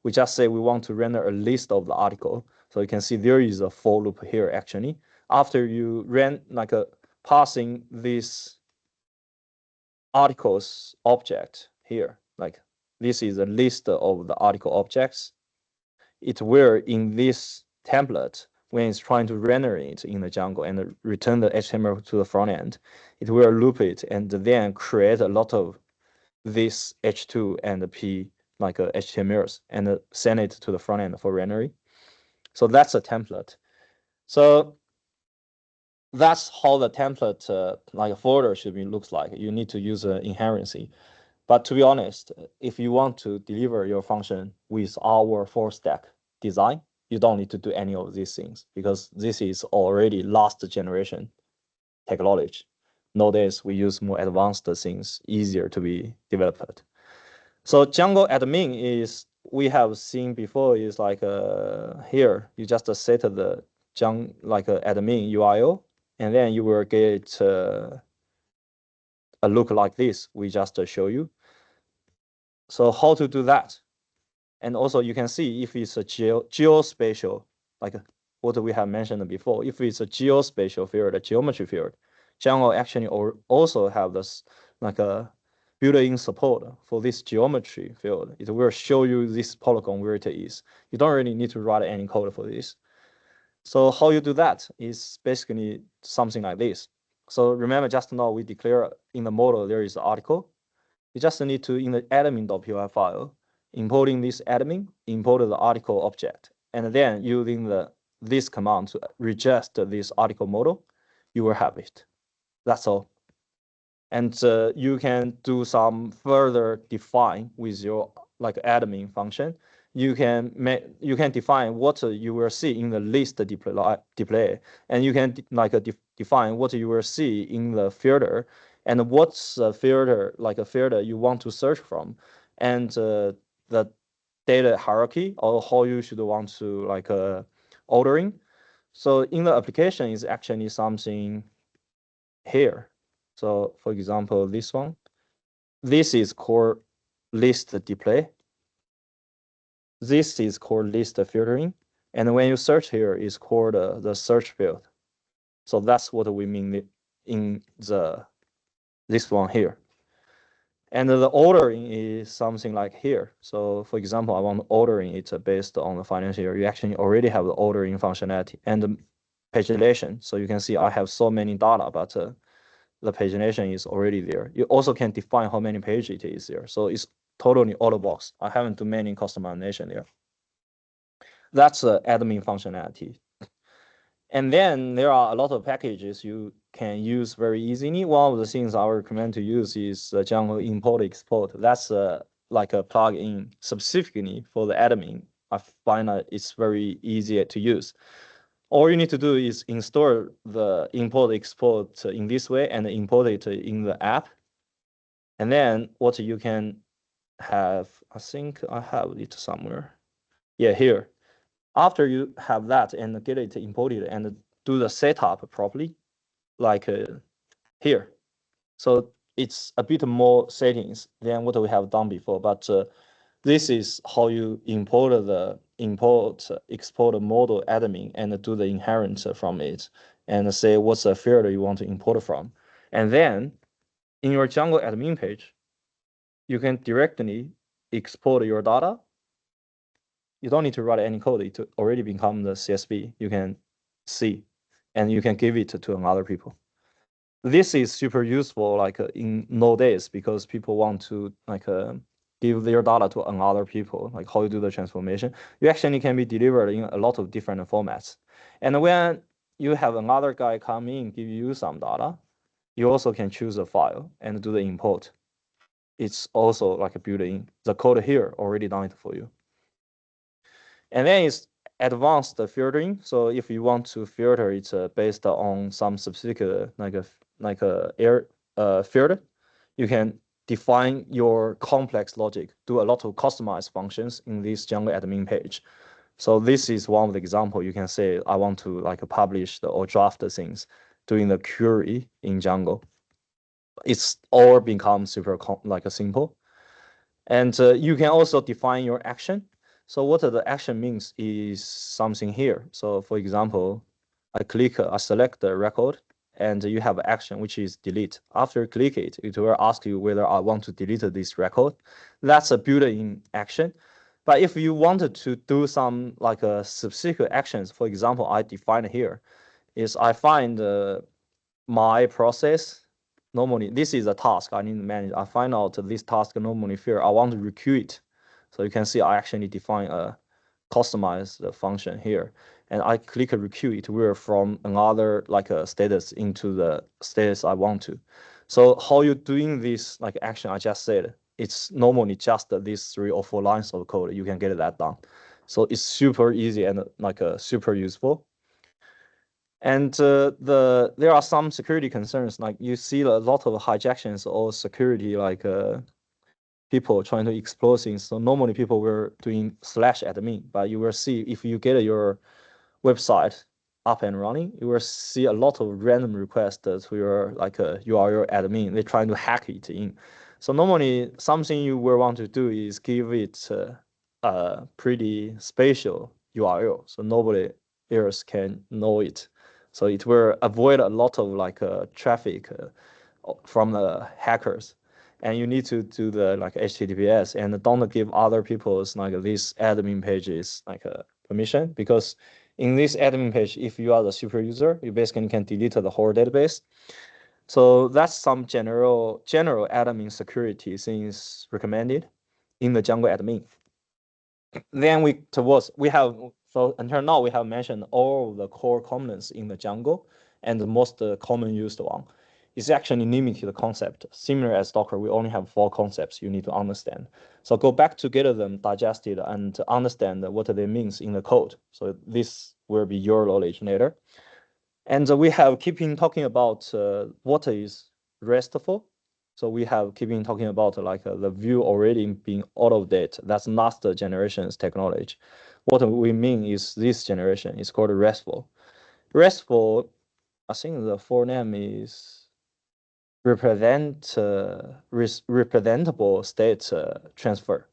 we just say we want to render a list of the article. So you can see there is a for loop here actually. After you ran passing this articles object here, this is a list of the article objects. It will in this template, when it's trying to render it in the Django and return the HTML to the front end, it will loop it and then create a lot of this H2 and P HTMLs and send it to the front end for rendering. So that's a template. So that's how the template folder should be looks like. You need to use inherency. But to be honest, if you want to deliver your function with our full stack design, you don't need to do any of these things because this is already last generation technology. Nowadays, we use more advanced things, easier to be developed. So Django admin is, we have seen before is here, you just set the admin URL, and then you will get a look like this. We just show you. So how to do that? And also you can see if it's a geospatial, like what we have mentioned before, if it's a geospatial field, a geometry field, Django actually also have this a built-in support for this geometry field. It will show you this polygon where it is. You don't really need to write any code for this. So how you do that is basically something like this. So remember, just now we declare in the model there is the article. You just need to, in the admin.py file, importing this admin, import the article object, and then using this command to register this article model, you will have it. That's all. And you can do some further define with your admin function. You can define what you will see in the list display, and you can define what you will see in the filter, and what's the filter a filter you want to search from, and the data hierarchy, or how you should want to ordering. So in the application is actually something here. So for example, this one, this is called list display. This is called list filtering. And when you search here, it's called the search field. So that's what we mean in this one here. And the ordering is something like here. So for example, I want ordering it based on the financial year. You actually already have the ordering functionality and the pagination. So you can see I have so many data, but the pagination is already there. You also can define how many pages it is there. So it's totally out of box. I haven't done many customization there. That's the admin functionality. And then there are a lot of packages you can use very easily. One of the things I recommend to use is Django import export. That's like a plugin specifically for the admin. I find that it's very easy to use. All you need to do is install the import export in this way and import it in the app. And then what you can have, I think I have it somewhere. Yeah, here. After you have that and get it imported and do the setup properly, like here. So it's a bit more settings than what we have done before, but this is how you import the export model admin and do the inherent from it and say what's the field you want to import from. And then in your Django admin page, you can directly export your data. You don't need to write any code. It already become the CSV. You can see, and you can give it to other people. This is super useful, like in nowadays, because people want to like give their data to other people, like how you do the transformation. You actually can be delivered in a lot of different formats. And when you have another guy come in, give you some data, you also can choose a file and do the import. It's also like a built-in. The code here already done it for you. And then it's advanced filtering. So if you want to filter it based on some specific like a air field, you can define your complex logic, do a lot of customized functions in this Django admin page. So this is one of the example. You can say I want to like publish or draft the things doing the query in Django. It's all become super like a simple. And you can also define your action. So what the action means is something here. So for example, I select the record and you have action, which is delete. After you click it, it will ask you whether I want to delete this record. That's a built-in action. But if you wanted to do some like a specific actions, for example, I define here is I find my process. Normally, this is a task I need to manage. I find out this task normally fair. I want to recue it. So you can see I actually define a customized function here. And I click recue, it will from another like a status into the status I want to. So how you doing this like action I just said, it's normally just these 3 or 4 lines of code. You can get that done. So it's super easy and like super useful. And there are some security concerns, like you see a lot of hijactions or security, like people trying to explore things. So normally people were doing /admin, but you will see if you get your website up and running, you will see a lot of random requests to your like URL admin. They're trying to hack it in. So normally something you will want to do is give it a pretty special URL, so nobody else can know it. So it will avoid a lot of like traffic from the hackers. And you need to do the like HTTPS and don't give other people's like these admin pages like a permission, because in this admin page, if you are the super user, you basically can delete the whole database. So that's some general admin security things recommended in the Django admin. Then we have, so until now we have mentioned all the core components in the Django, and the most common used one is actually limited concept. Similar as Docker, we only have 4 concepts you need to understand. So go back to get them digested and understand what they means in the code. So this will be your knowledge later. And we have keeping talking about what is RESTful. So we have keeping talking about like the view already being out of date. That's last generation's technology. What we mean is this generation is called RESTful. RESTful, I think the full name is representable state transfer,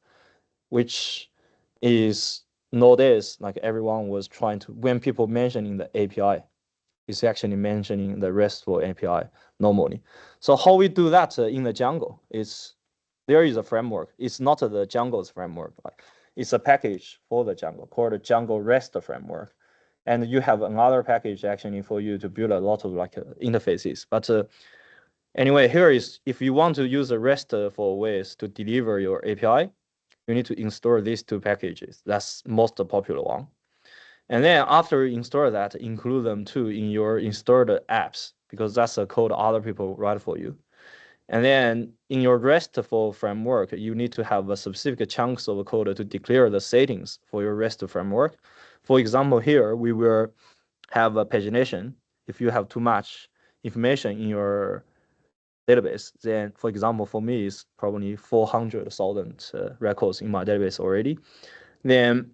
which is nowadays like everyone was trying to, when people mentioning the API, is actually mentioning the RESTful API normally. So how we do that in the Django is there is a framework. It's not the Django's framework. It's a package for the Django called the Django REST framework. And you have another package actually for you to build a lot of like interfaces. But anyway, here is if you want to use the RESTful ways to deliver your API, you need to install these two packages. That's most popular one. And then after you install that, include them too in your installed apps, because that's a code other people write for you. And then in your RESTful framework, you need to have a specific chunks of code to declare the settings for your REST framework. For example, here we will have a pagination. If you have too much information in your database, then for example, for me, it's probably 400,000 records in my database already. Then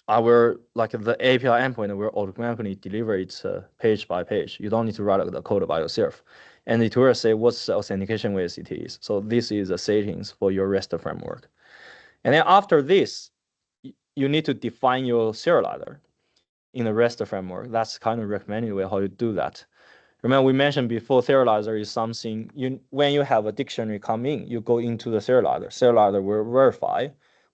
our like the API endpoint will automatically deliver it page by page. You don't need to write the code by yourself. And it will say what's the authentication ways it is. So this is the settings for your REST framework. And then after this, you need to define your serializer in the REST framework. That's kind of recommended way how you do that. Remember, we mentioned before, serializer is something when you have a dictionary come in, you go into the serializer. Serializer will verify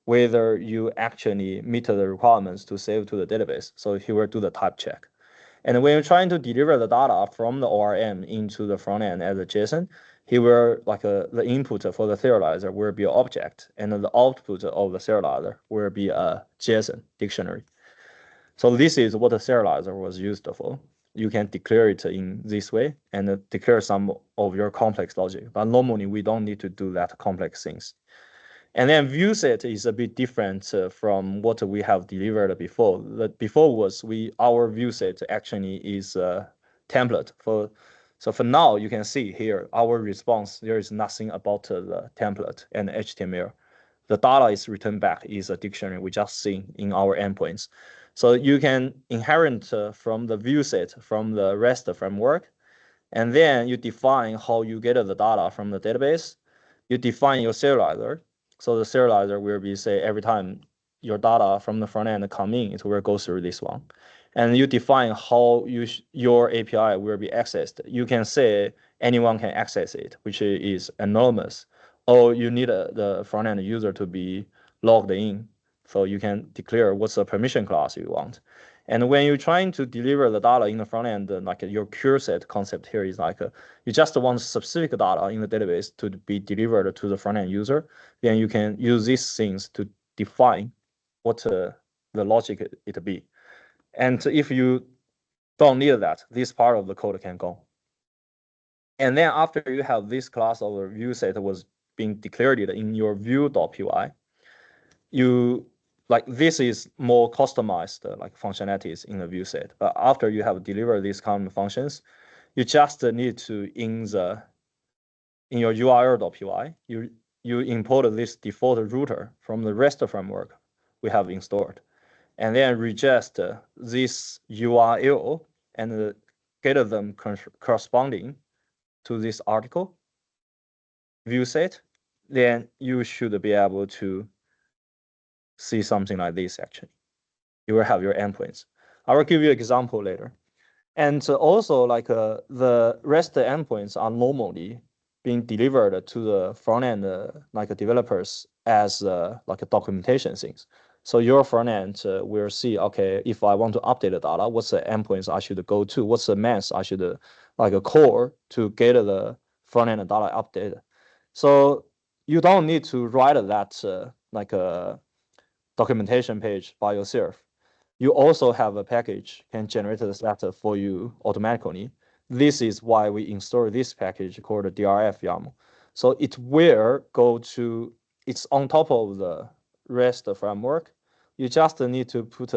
whether you actually meet the requirements to save to the database. So he will do the type check. And when you're trying to deliver the data from the ORM into the front end as a JSON, he will like the input for the serializer will be an object, and the output of the serializer will be a JSON dictionary. So this is what the serializer was used for. You can declare it in this way and declare some of your complex logic. But normally we don't need to do that complex things. And then view set is a bit different from what we have delivered before. Before was our view set actually is a template for. So for now, you can see here our response. There is nothing about the template and HTML. The data is returned back is a dictionary we just seen in our endpoints. So you can inherit from the view set from the REST framework, and then you define how you get the data from the database. You define your serializer. So the serializer will be say every time your data from the front end come in, it will go through this one. And you define how your API will be accessed. You can say anyone can access it, which is anonymous, or you need the front end user to be logged in. So you can declare what's the permission class you want. And when you're trying to deliver the data in the front end, like your cure set concept here is like you just want specific data in the database to be delivered to the front end user. Then you can use these things to define what the logic it be. And if you don't need that, this part of the code can go. And then after you have this class of view set was being declared in your view.py, you like this is more customized like functionalities in the view set. But after you have delivered these kind of functions, you just need to in your URL.py, you import this default router from the REST framework we have installed, and then register this URL and get them corresponding to this article view set. Then you should be able to see something like this actually. You will have your endpoints. I will give you an example later. And also like the REST endpoints are normally being delivered to the front end like developers as like a documentation things. So your front end will see, okay, if I want to update the data, what's the endpoints I should go to? What's the mass I should like a core to get the front end data updated? So you don't need to write that like a documentation page by yourself. You also have a package can generate the data for you automatically. This is why we install this package called the DRF YAML. So it will go to, it's on top of the REST framework. You just need to put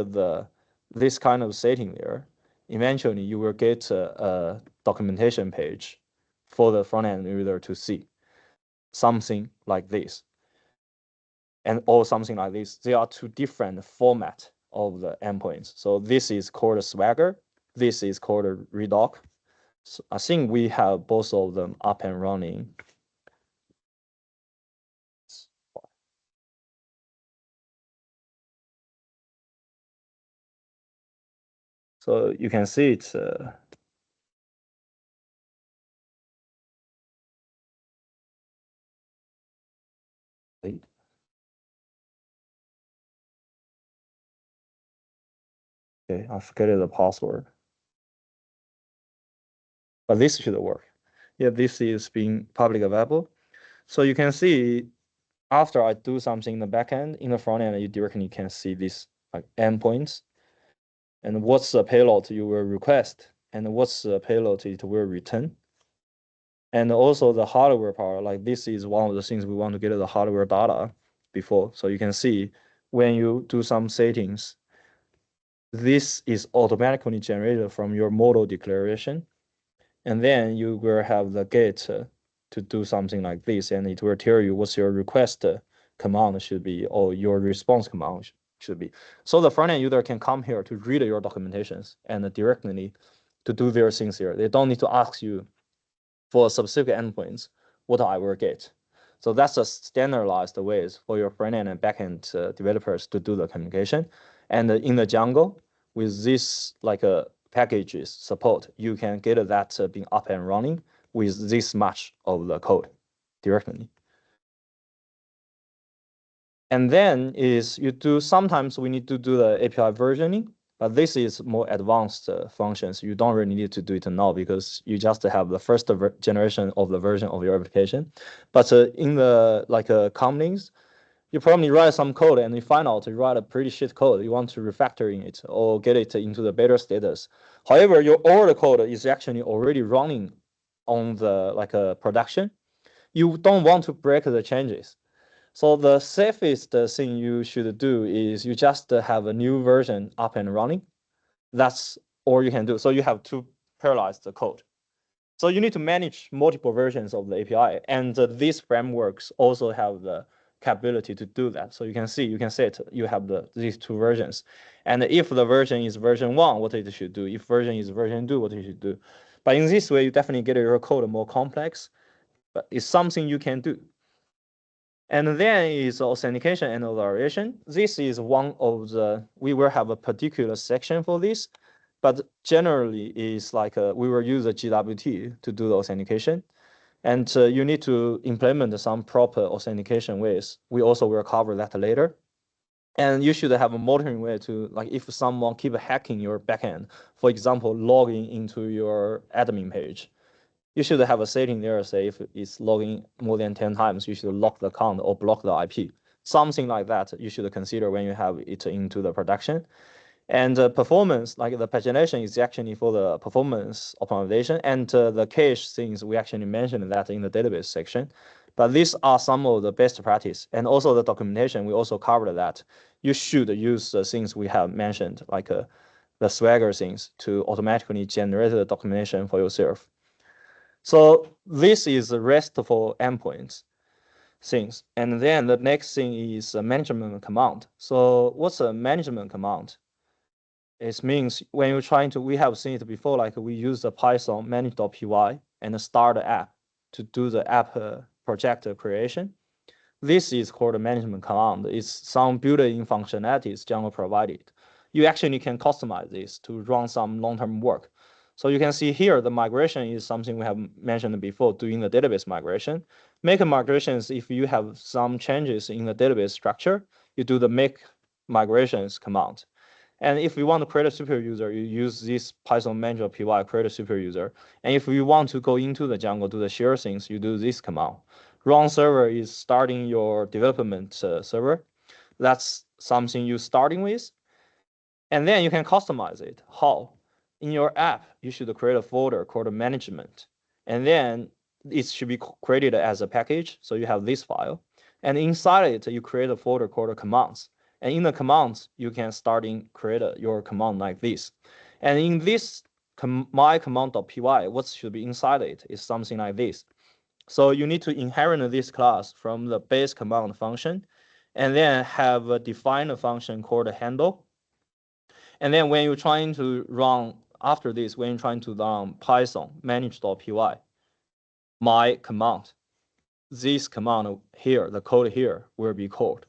this kind of setting there. Eventually, you will get a documentation page for the front-end user to see something like this or something like this. There are two different formats of the endpoints. So this is called a Swagger. This is called a redoc. So I think we have both of them up and running. So you can see it's okay, I forget the password. But this should work. Yeah, this is being public available. So you can see after I do something in the backend, in the front end, you directly can see this like endpoints and what's the payload you will request and what's the payload it will return. And also the hardware part, like this is one of the things we want to get the hardware data before. So you can see when you do some settings, this is automatically generated from your model declaration. And then you will have the gate to do something like this, and it will tell you what's your request command should be, or your response command should be. So the front-end user can come here to read your documentations and directly to do their things here. They don't need to ask you for specific endpoints what I will get. So that's a standardized ways for your front-end and back-end developers to do the communication. And in the Django, with this like packages support, you can get that being up and running with this much of the code directly. And then is you do, sometimes we need to do the API versioning, but this is more advanced functions. You don't really need to do it now because you just have the first generation of the version of your application. But in the like companies, you probably write some code and you find out you write a pretty shit code. You want to refactor in it or get it into the better status. However, your older code is actually already running on the like production. You don't want to break the changes. So the safest thing you should do is you just have a new version up and running. That's all you can do. So you have to parallelize the code. So you need to manage multiple versions of the API. And these frameworks also have the capability to do that. So you can see, you can set, you have these two versions. And if the version is version 1, what it should do. If version is version 2, what it should do. But in this way, you definitely get your code more complex, but it's something you can do. And then is authentication and authorization. This is one of the, we will have a particular section for this, but generally is like we will use a GWT to do the authentication. And you need to implement some proper authentication ways. We also will cover that later. And you should have a monitoring way to, like if someone keep hacking your backend, for example, logging into your admin page, you should have a setting there, say if it's logging more than 10 times, you should lock the account or block the IP. Something like that you should consider when you have it into the production. And performance, like the pagination is actually for the performance optimization, and the cache things, we actually mentioned that in the database section. But these are some of the best practice. And also the documentation, we also covered that. You should use the things we have mentioned, like the Swagger things to automatically generate the documentation for yourself. So this is the RESTful endpoints things. And then the next thing is a management command. So what's a management command? It means when you're trying to, we have seen it before, like we use the Python manage.py and start the app to do the app project creation. This is called a management command. It's some built-in functionalities Django provided. You actually can customize this to run some long-term work. So you can see here, the migration is something we have mentioned before, doing the database migration. Make migrations, if you have some changes in the database structure, you do the make migrations command. And if you want to create a super user, you use this Python manager.py, create a super user. And if you want to go into the Django, do the share things, you do this command. Run server is starting your development server. That's something you're starting with. And then you can customize it. How? In your app, you should create a folder called management. And then it should be created as a package. So you have this file. And inside it, you create a folder called commands. And in the commands, you can start create your command like this. And in this my command.py, what should be inside it is something like this. So you need to inherit this class from the base command function, and then have a defined function called handle. And then when you're trying to run after this, when you're trying to run Python manage.py, my command, this command here, the code here will be called.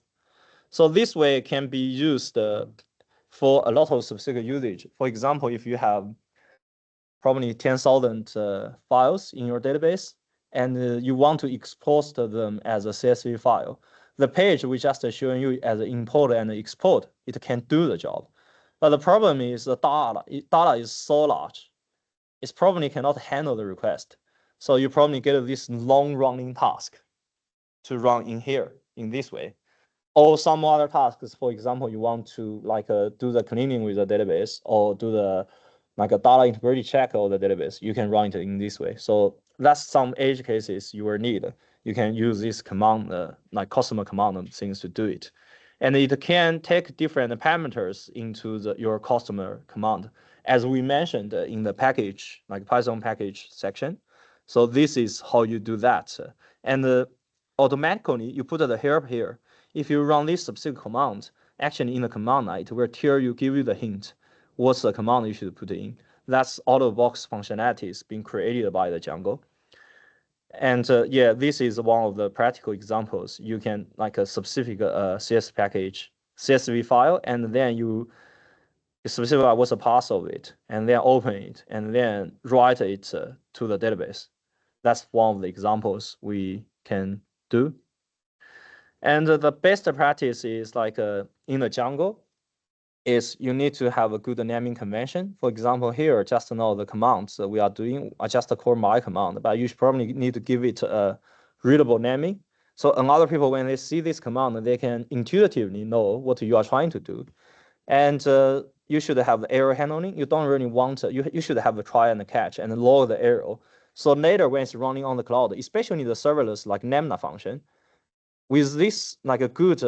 So this way it can be used for a lot of specific usage. For example, if you have probably 10,000 files in your database, and you want to export them as a CSV file, the page we just showing you as an import and export, it can do the job. But the problem is the data is so large, it probably cannot handle the request. So you probably get this long running task to run in here in this way. Or some other tasks, for example, you want to do the cleaning with the database, or do the a data integrity check of the database, you can run it in this way. So that's some edge cases you will need. You can use this command, like customer command things to do it. And it can take different parameters into your customer command, as we mentioned in the package, like Python package section. So this is how you do that. And automatically, you put the help here. If you run this specific command, actually in the command line, it will give you the hint what's the command you should put in. That's out-of-box functionalities being created by the Django. And yeah, this is one of the practical examples. You can like a specific CS package, CSV file, and then you specify what's a path of it, and then open it, and then write it to the database. That's one of the examples we can do. And the best practice is like in the Django, is you need to have a good naming convention. For example, here, just know the commands we are doing. I just call my command, but you should probably need to give it a readable naming. So other people, when they see this command, they can intuitively know what you are trying to do. And you should have the error handling. You don't really want you should have a try and a catch and log the error. So later when it's running on the cloud, especially the serverless like lambda function, with this like a good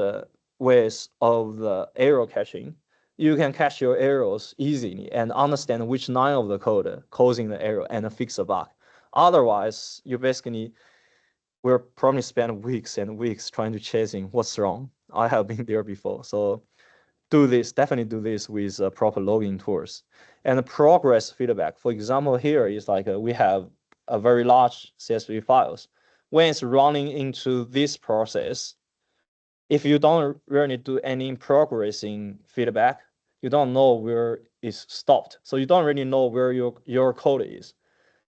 ways of the error catching, you can catch your errors easily and understand which line of the code causing the error and fix the bug. Otherwise, you basically will probably spend weeks and weeks trying to chasing what's wrong. I have been there before. So definitely do this with proper logging tools. And the progress feedback, for example, here is like we have a very large CSV files. When it's running into this process, if you don't really do any progressing feedback, you don't know where it's stopped. So you don't really know where your code is.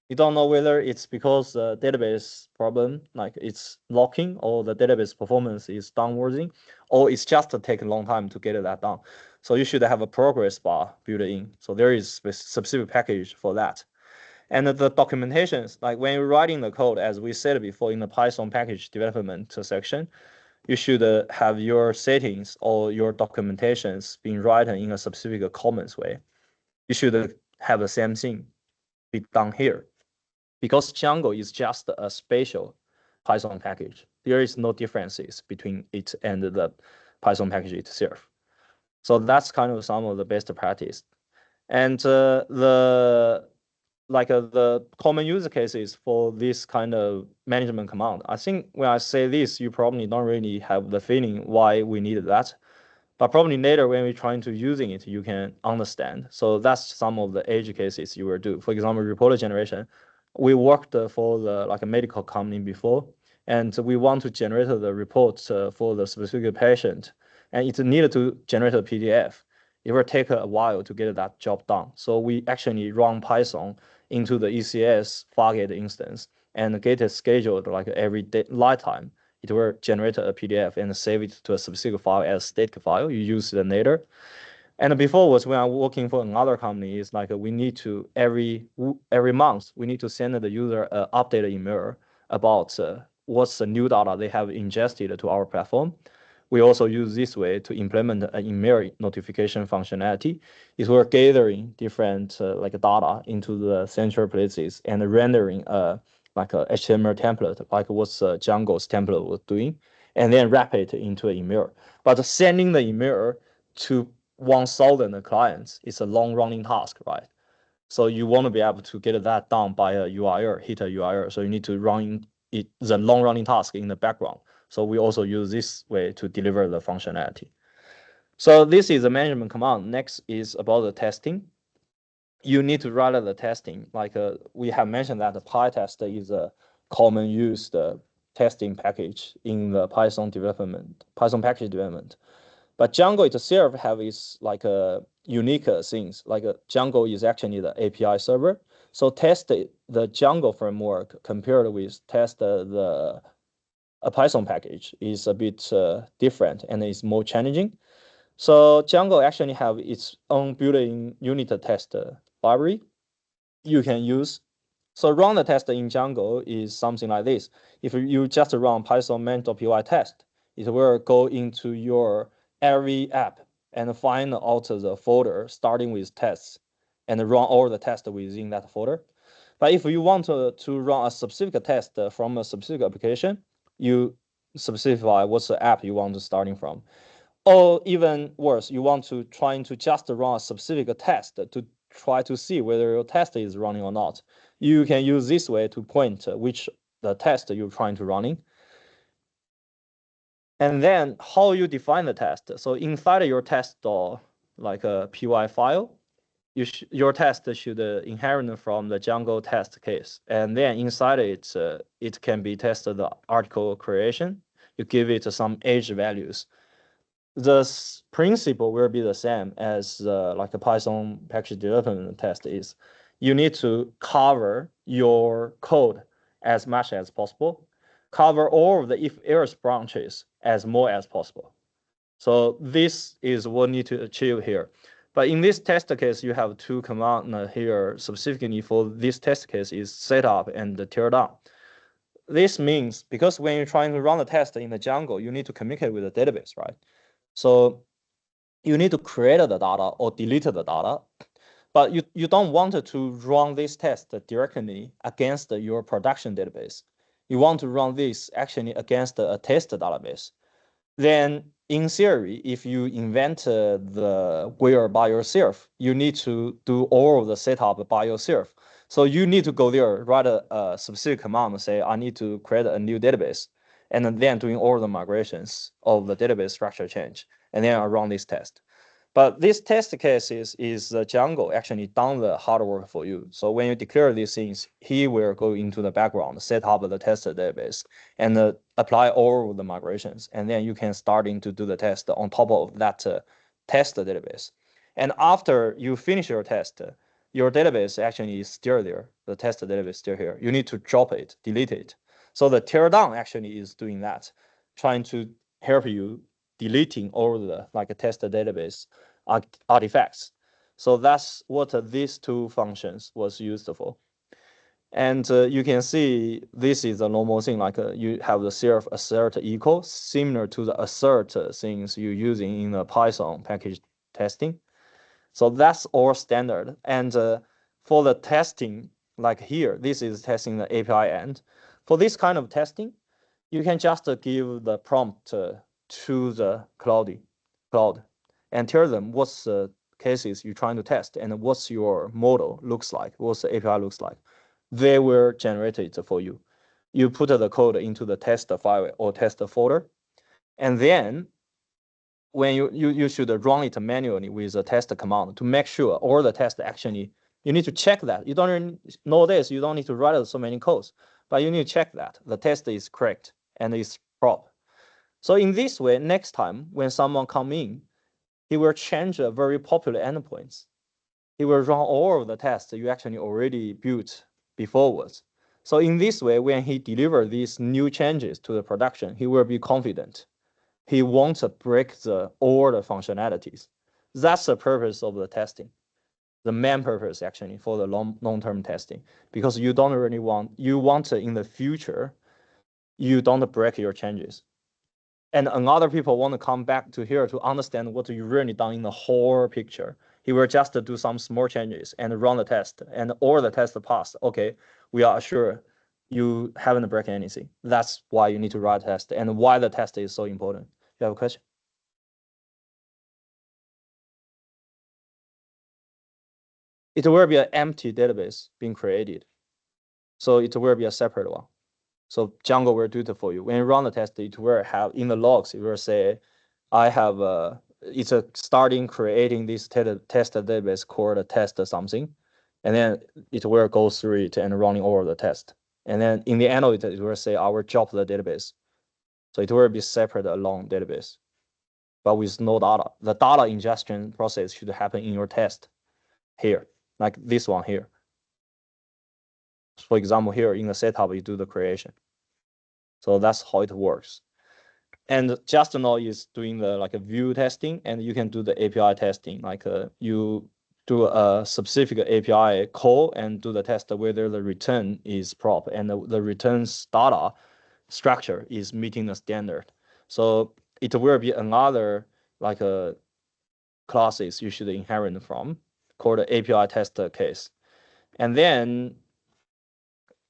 You don't know whether it's because the database problem, like it's locking, or the database performance is downwarding, or it's just take a long time to get that done. So you should have a progress bar built in. So there is a specific package for that. And the documentations, like when you're writing the code, as we said before in the Python package development section, you should have your settings or your documentations being written in a specific comments way. You should have the same thing be done here, because Django is just a special Python package. There is no differences between it and the Python package itself. So that's kind of some of the best practice. And the common use cases for this kind of management command. I think when I say this, you probably don't really have the feeling why we need that. But probably later when we're trying to using it, you can understand. So that's some of the edge cases you will do. For example, report generation. We worked for a medical company before, and we want to generate the reports for the specific patient, and it needed to generate a PDF. It will take a while to get that job done. So we actually run Python into the ECS Fargate instance and get it scheduled like every day, lifetime. It will generate a PDF and save it to a specific file as static file. You use it later. And before was when I'm working for another company, it's like we need to every month we need to send the user an updated email about what's the new data they have ingested to our platform. We also use this way to implement an email notification functionality. Is we're gathering different data into the central places and rendering like a HTML template, like what's Django's template was doing, and then wrap it into an email. But sending the email to 1,000 clients is a long running task, right? So you want to be able to get that done by a URL, hit a URL. So you need to run it, the long running task in the background. So we also use this way to deliver the functionality. So this is a management command. Next is about the testing. You need to write the testing. Like we have mentioned that the PyTest is a common used testing package in the Python package development. But Django itself have its like unique things. Like Django is actually the API server. So test the Django framework compared with test a Python package is a bit different and it's more challenging. So Django actually have its own built-in unit test library you can use. So run the test in Django is something like this. If you just run Python main.py test, it will go into your every app and find out the folder starting with tests and run all the tests within that folder. But if you want to run a specific test from a specific application, you specify what's the app you want to starting from. Or even worse, you want to trying to just run a specific test to try to see whether your test is running or not. You can use this way to point which the test you're trying to running. And then how you define the test. So inside your test or like a py file, your test should inherit from the Django test case. And then inside it, it can be tested the article creation. You give it some age values. The principle will be the same as like a Python package development test is. You need to cover your code as much as possible, cover all of the if-else branches as more as possible. So this is what you need to achieve here. But in this test case, you have two commands here specifically for this test case is setup and tear down. This means because when you're trying to run the test in the Django, you need to communicate with the database, right? So you need to create the data or delete the data, but you don't want to run this test directly against your production database. You want to run this actually against a test database. Then in theory, if you invent the where by yourself, you need to do all of the setup by yourself. So you need to go there, write a specific command, say, I need to create a new database, and then doing all the migrations of the database structure change, and then I run this test. But this test case is Django actually done the hard work for you. So when you declare these things, he will go into the background, set up the test database, and apply all of the migrations. And then you can starting to do the test on top of that test database. And after you finish your test, your database actually is still there. The test database is still here. You need to drop it, delete it. So the teardown actually is doing that, trying to help you deleting all the like a test database artifacts. So that's what these two functions was used for. And you can see this is a normal thing, like you have the self assert equal, similar to the assert things you're using in the Python package testing. So that's all standard. And for the testing, like here, this is testing the API end. For this kind of testing, you can just give the prompt to the cloud and tell them what's the cases you're trying to test and what's your model looks like, what's the API looks like. They will generate it for you. You put the code into the test file or test folder, and then when you should run it manually with a test command to make sure all the tests actually, you need to check that. You don't know this, you don't need to write so many codes, but you need to check that the test is correct and is proper. So in this way, next time when someone come in, he will change a very popular endpoints. He will run all of the tests you actually already built beforewards. So in this way, when he delivers these new changes to the production, he will be confident. He won't break all the functionalities. That's the purpose of the testing. The main purpose actually for the long-term testing, because you don't really want in the future, you don't break your changes. And another people want to come back to here to understand what you really done in the whole picture. He will just do some small changes and run the test, and all the tests pass. Okay, we are sure you haven't broken anything. That's why you need to write a test and why the test is so important. You have a question? it will be an empty database being created. So it will be a separate one. So Django will do it for you. When you run the test, it will have in the logs, it will say, I have it's a starting creating this test database called test something, and then it will go through it and running all the test. And then in the end of it, it will say our job the database. So it will be separate along database, but with no data. The data ingestion process should happen in your test here, like this one here. For example, here in the setup, you do the creation. So that's how it works. And just now is doing the like a view testing, and you can do the API testing. Like you do a specific API call and do the test whether the return is proper and the returns data structure is meeting the standard. So it will be another like a classes you should inherit from called the API test case. And then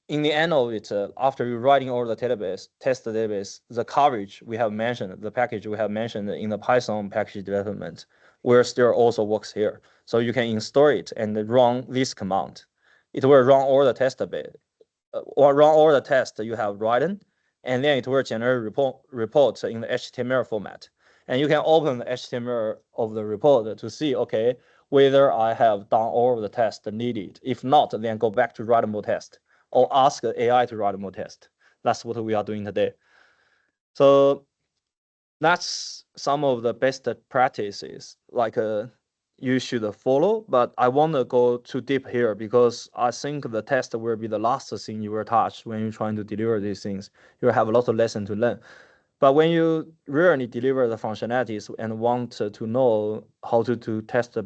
in the end of it, after you writing all the database, test the database, the coverage we have mentioned, the package we have mentioned in the Python package development, will still also works here. So you can install it and run this command. It will run all the test or run all the tests you have written, and then it will generate report in the HTML format. And you can open the HTML of the report to see, okay, whether I have done all of the tests needed. If not, then go back to write more test or ask AI to write more test. That's what we are doing today. So that's some of the best practices like you should follow, but I want to go too deep here because I think the test will be the last thing you will touch when you're trying to deliver these things. You have a lot of lesson to learn. But when you really deliver the functionalities and want to know how to test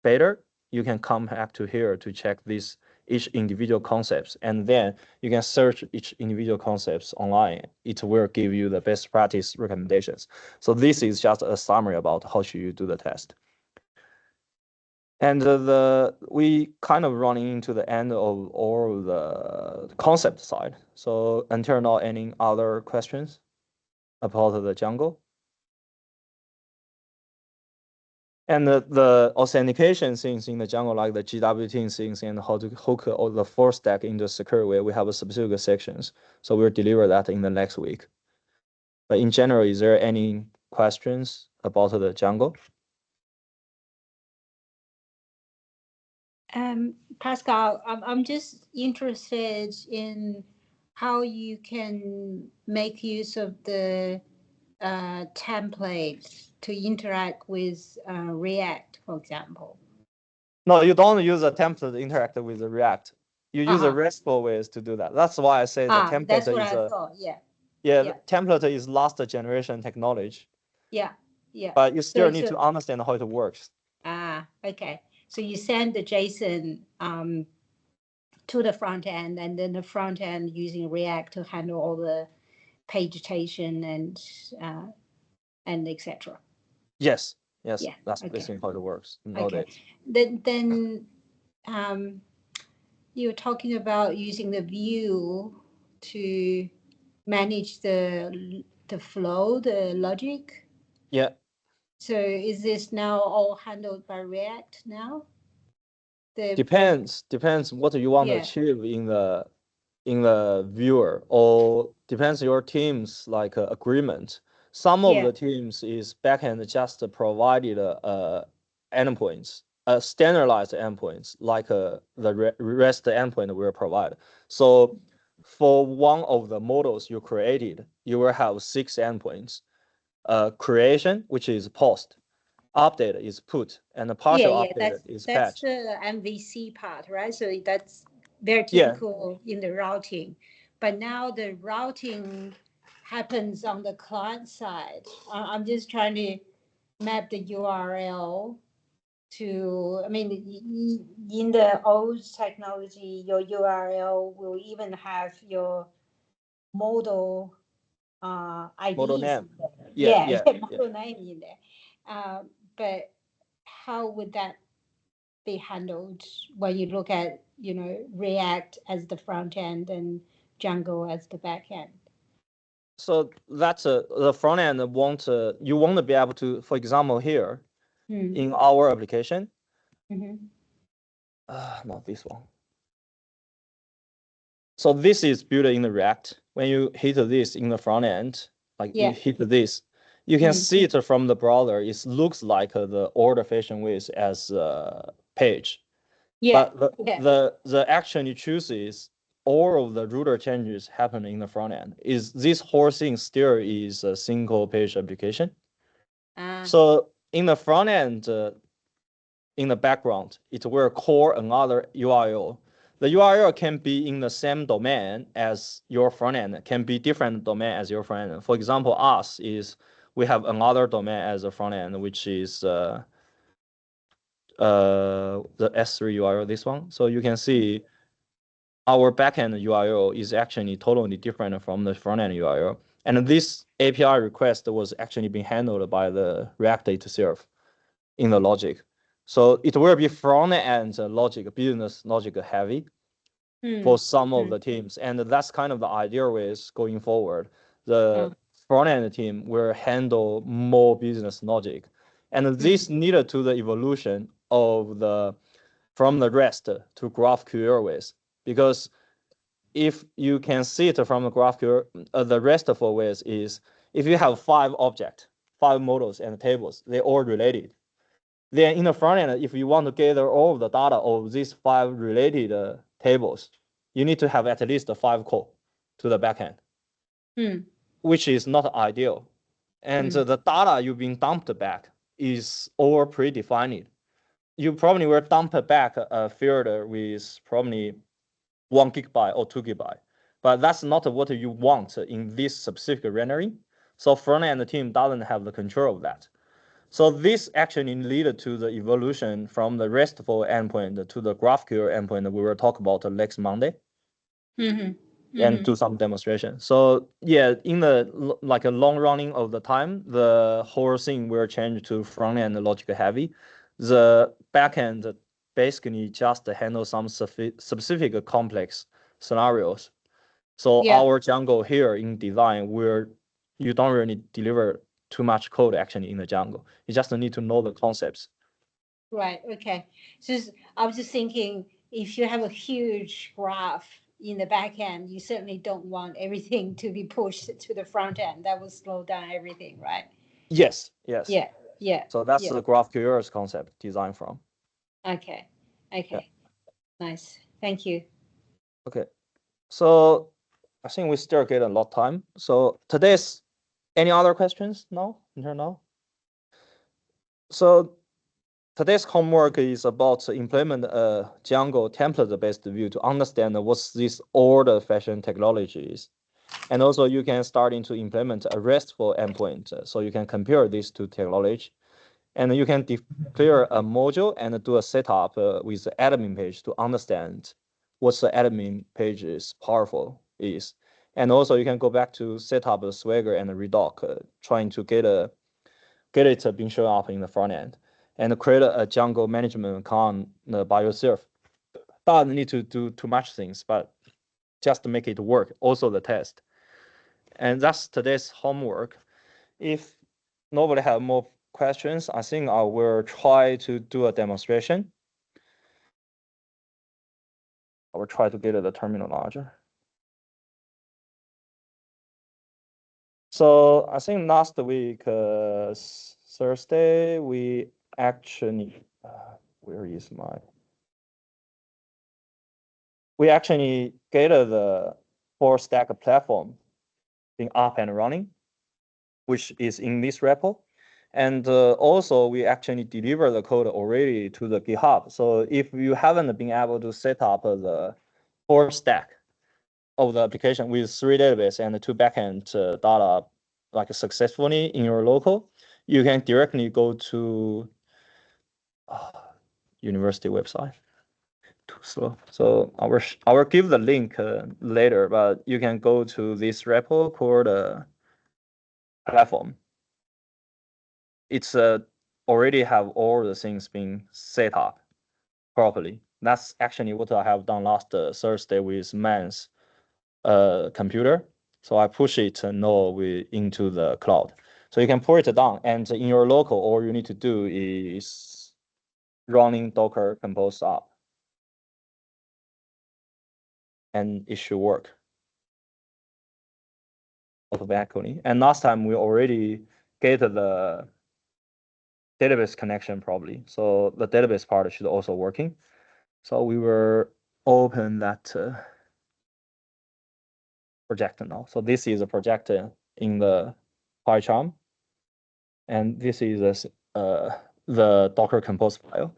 better, you can come back to here to check these each individual concepts, and then you can search each individual concepts online. It will give you the best practice recommendations. So this is just a summary about how should you do the test. And we kind of running into the end of all the concept side. So until now, any other questions about the Django? And the authentication things in the Django, like the GWT things and how to hook all the full stack into a secure way, we have a specific sections. So we'll deliver that in the next week. But in general, is there any questions about the Django? Pascal, I'm just interested in how you can make use of the templates to interact with React, for example. No, you don't use a template to interact with the React. You use a Uh-huh. RESTful ways to do that. That's why I say the template That's what is I thought. Yeah. the template is last generation technology. Yeah. Yeah. But you still need So to understand how it works. okay. So you send the JSON to the front end, and then the front end using React to handle all the pagination and etc. Yes, Yeah. that's Okay. basically how it works Okay. nowadays. Then you're talking about using the view to manage the flow, the logic. Yeah. So is this now all handled by React now? Depends what you want to Yeah. achieve in the viewer, or depends your team's like agreement. Some of Yeah. the teams is backend just provided endpoints, standardized endpoints like the REST endpoint will provide. So for one of the models you created, you will have 6 endpoints. Creation, which is post, update is put, and the Yeah, partial yeah, update is that's patch. the MVC part, right? So that's very Yeah. typical in the routing. But now the routing happens on the client side. I'm just trying to map the URL to, I mean, in the old technology, your URL will even have your model Model IDs name. in there. Yeah, Yeah, yeah, yeah, yeah. model name in there. But how would that be handled when you look at, React as the front end and Django as the back end? So that's the front end you want to be able to, for example, here Hmm. in our application, Mm-hmm. not this one. So this is built in the React. When you hit this in the front end, like you hit this, you can see it from the browser. It looks like the order fashion width as a page. Yeah. But the action you choose is all of the router changes happen in the front end. Is this whole thing still is a single page application? So in the front end, in the background, it will call another URL. The URL can be in the same domain as your front end, can be different domain as your front end. For example, us is we have another domain as a front end, which is the S3 URL, this one. So you can see our backend URL is actually totally different from the front end URL. And this API request was actually being handled by the React itself in the logic. So it will be front end logic, business logic heavy for some of the teams. And that's kind of the idea with going forward. The front end team will handle more business logic. And this needed to the evolution of from the REST to GraphQL with, because if you can see it from the GraphQL, the RESTful with is if you have 5 objects, 5 models and tables, they're all related. Then in the front end, if you want to gather all of the data of these 5 related tables, you need to have at least 5 call to the backend, which is not ideal. And the data you've been dumped back is all predefined. You probably will dump back a field with probably 1 gigabyte or 2 gigabyte, but that's not what you want in this specific rendering. So front end team doesn't have the control of that. So this actually led to the evolution from the RESTful endpoint to the GraphQL endpoint we will talk about next Monday. And do some demonstration. So yeah, in the like a long running of the time, the whole thing will change to front end logic heavy. The back end basically just handle some specific complex scenarios. So our Django here in design, where you don't really deliver too much code actually in the Django. You just need to know the concepts. Right. Okay. So I was just thinking, if you have a huge graph in the back end, you certainly don't want everything to be pushed to the front end. That will slow down everything, right? Yes. Yes. Yeah. Yeah. So that's the GraphQL's concept designed from. Okay. Okay. Nice. Thank you. Okay. So I think we still get a lot of time. So today's any other questions now? Now? So today's homework is about to implement a Django template-based view to understand what's this order fashion technologies. And also you can starting to implement a RESTful endpoint. So you can compare these two technology. And you can declare a module and do a setup with the admin page to understand what the admin page is powerful is. And also you can go back to set up a Swagger and a Redoc, trying to get it being shown up in the front end and create a Django management account by yourself. Doesn't need to do too much things, but just to make it work. Also the test. And that's today's homework. If nobody have more questions, I think I will try to do a demonstration. I will try to get the terminal larger. So I think last week, Thursday, we actually, where is my? We actually get the full stack platform being up and running, which is in this repo. And also we actually deliver the code already to the GitHub. So if you haven't been able to set up the full stack of the application with 3 database and 2 backend data like successfully in your local, you can directly go to university website. Too slow. So I will give the link later, but you can go to this repo called platform. It's already have all the things being set up properly. That's actually what I have done last Thursday with Man's computer. So I push it now into the cloud. So you can pull it down, and in your local, all you need to do is running Docker compose up. and it should work automatically. And last time we already get the database connection probably. So the database part should also working. So we will open that project now. So this is a project in the PyCharm. And this is the Docker Compose file.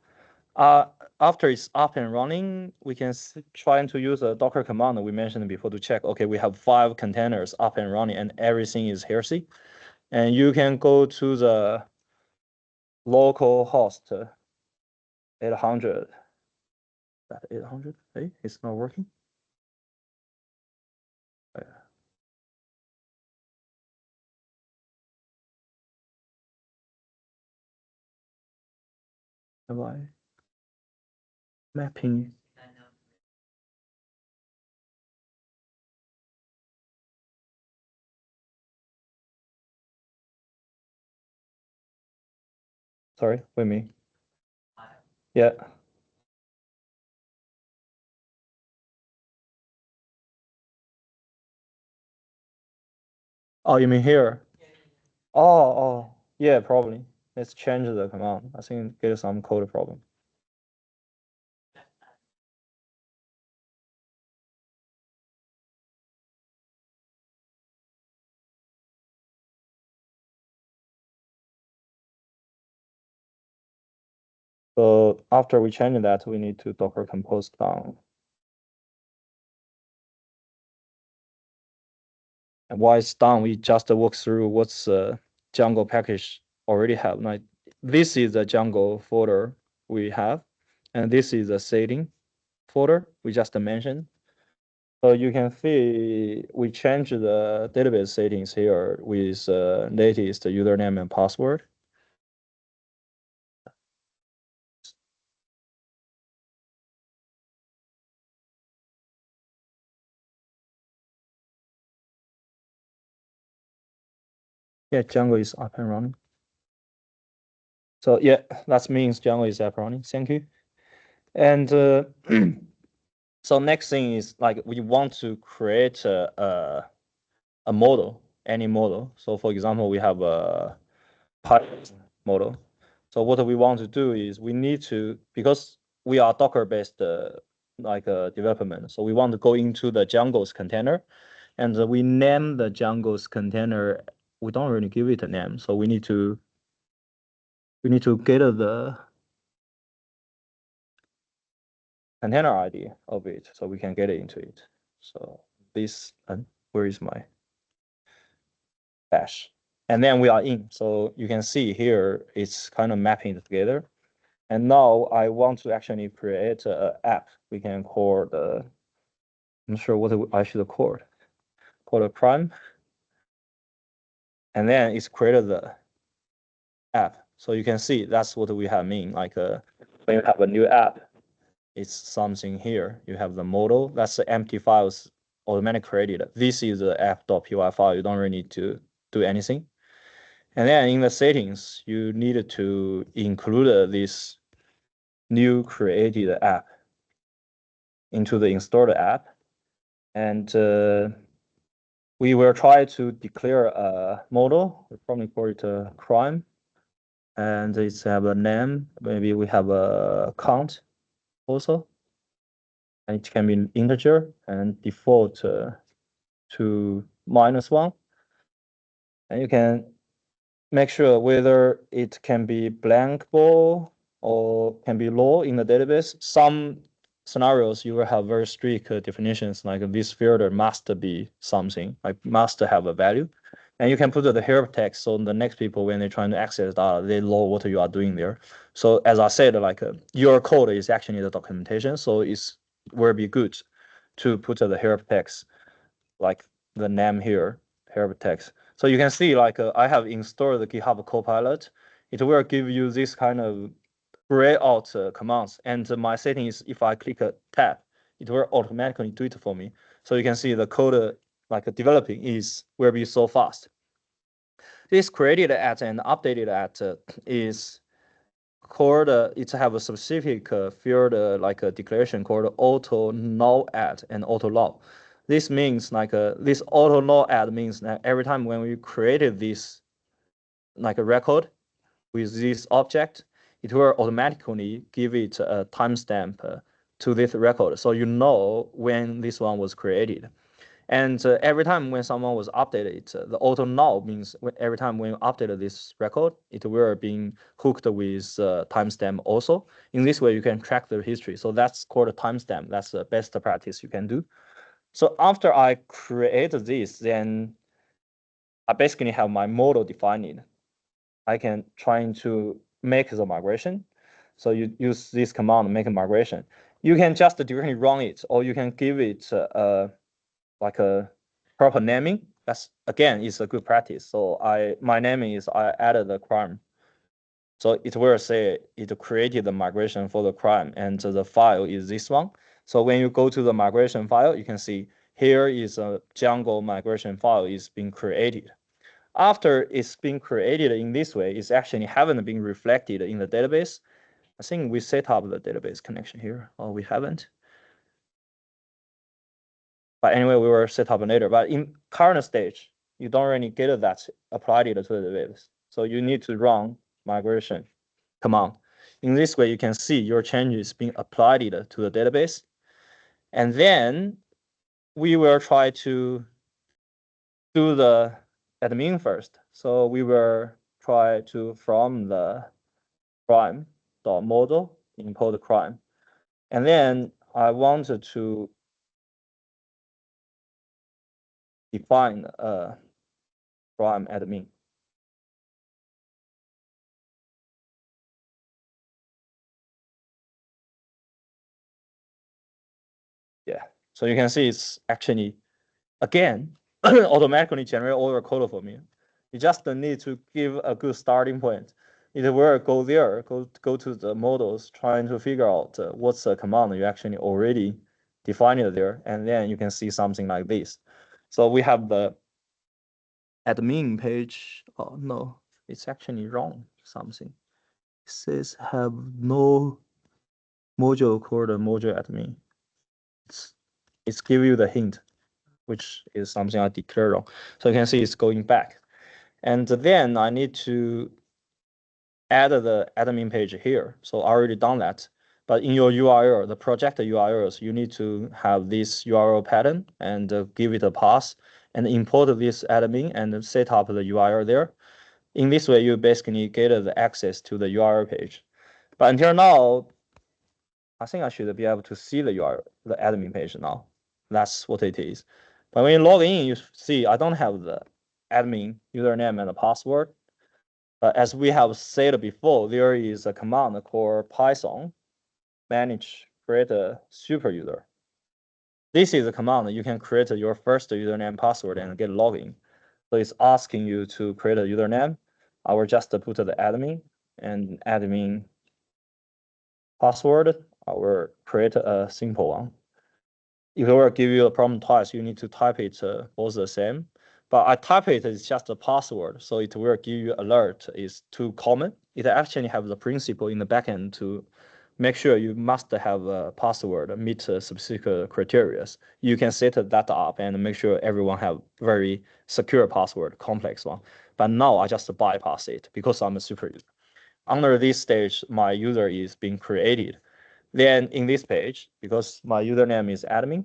After it's up and running, we can try to use a Docker command we mentioned before to check, okay, we have 5 containers up and running and everything is healthy. And you can go to the local host 800. That 800? Hey, it's not working. Have I mapping? Sorry, wait me. Yeah. Oh, you mean here? Oh, yeah, probably. Let's change the command. I think get some code problem. So after we change that, we need to Docker compose down. And while it's done, we just walk through what's Django package already have. Like this is the Django folder we have, and this is the setting folder we just mentioned. So you can see we change the database settings here with latest username and password. Yeah, Django is up and running. So yeah, that means Django is up and running. Thank you. And so next thing is like we want to create a model, any model. So for example, we have a pilot model. So what we want to do is we need to, because we are Docker-based development, so we want to go into the Django's container, and we name the Django's container. We don't really give it a name, so we need to get the container ID of it, so we can get into it. So this, where is my bash? And then we are in. So you can see here, it's kind of mapping together. And now I want to actually create an app. We can call the, I'm not sure what I should call it. Call it Prime. And then it's created the app. So you can see that's what we have mean. Like when you have a new app, it's something here. You have the model. That's the empty files automatically created. This is the app.py file. You don't really need to do anything. And then in the settings, you need to include this new created app into the installed app. And we will try to declare a model. We probably call it a crime. And it's have a name. Maybe we have a count also. And it can be integer and default to -1. And you can make sure whether it can be blank ball or can be raw in the database. Some scenarios you will have very strict definitions, like this filter must be something, like must have a value. And you can put the help text so the next people, when they're trying to access data, they know what you are doing there. So as I said, like your code is actually the documentation, so it's will be good to put the help text, like the name here, help text. So you can see like I have installed the GitHub Copilot. It will give you this kind of gray out commands. And my setting is if I click a tab, it will automatically do it for me. So you can see the code like developing will be so fast. This created at and updated at is called it have a specific field like a declaration called auto null add and auto log. This means like this auto null add means that every time when we created this like a record with this object, it will automatically give it a timestamp to this record, so you know when this one was created. And every time when someone was updated, the auto null means every time when you update this record, it will be hooked with timestamp also. In this way, you can track the history. So that's called a timestamp. That's the best practice you can do. So after I create this, then I basically have my model defined. I can try to make the migration. So you use this command, make a migration. You can just directly run it, or you can give it like a proper naming. That's again is a good practice. So my naming is I added the crime. So it will say it created the migration for the crime, and the file is this one. So when you go to the migration file, you can see here is a Django migration file is being created. After it's been created in this way, it's actually haven't been reflected in the database. I think we set up the database connection here, or we haven't. But anyway, we will set up later. But in current stage, you don't really get that applied to the database. So you need to run migration command. In this way, you can see your changes being applied to the database. And then we will try to do the admin first. So we will try to from the crime.model import crime. And then I wanted to define a crime admin. Yeah, so you can see it's actually, again, automatically generate all your code for me. You just need to give a good starting point. It will go there, go to the models, trying to figure out what's the command you actually already defined it there, and then you can see something like this. So we have the admin page. Oh no, it's actually wrong something. It says have no module called module admin. It's give you the hint, which is something I declared wrong. So you can see it's going back. And then I need to add the admin page here. So I already done that. But in your URL, the project URLs, you need to have this URL pattern and give it a pass and import this admin and set up the URL there. In this way, you basically get the access to the URL page. But until now, I think I should be able to see the URL, the admin page now. That's what it is. But when you log in, you see I don't have the admin username and the password. As we have said before, there is a command called Python manage create a super user. This is a command you can create your first username password and get login. So it's asking you to create a username. I will just put the admin and admin password. I will create a simple one. If it will give you a problem twice, you need to type it both the same. But I type it is just a password, so it will give you alert is too common. It actually have the principle in the backend to make sure you must have a password meet specific criteria. You can set that up and make sure everyone have very secure password, complex one. But now I just bypass it because I'm a super user. Under this stage, my user is being created. Then in this page, because my username is admin,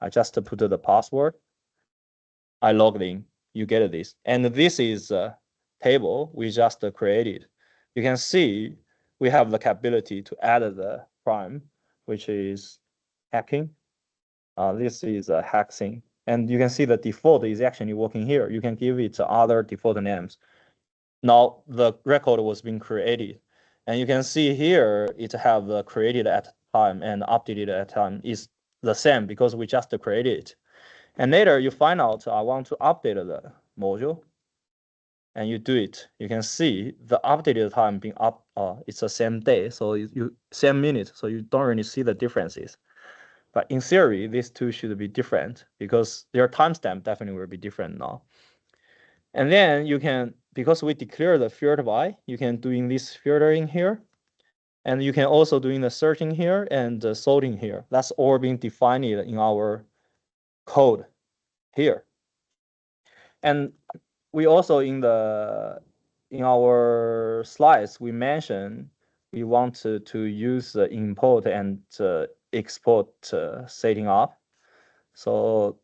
I just put the password. I logged in. You get this. And this is a table we just created. You can see we have the capability to add the prime, which is hacking. This is a hacking. And you can see the default is actually working here. You can give it other default names. Now the record was being created. And you can see here it have created at time and updated at time is the same because we just created it. And later you find out I want to update the module and you do it. You can see the updated time being up, it's the same day, so you same minute, so you don't really see the differences. But in theory, these two should be different because their timestamp definitely will be different now. And then you can, because we declare the filter by, you can doing this filtering here. And you can also doing the searching here and sorting here. That's all being defined in our code here. And we also in our slides, we mentioned we want to use the import and export setting up. So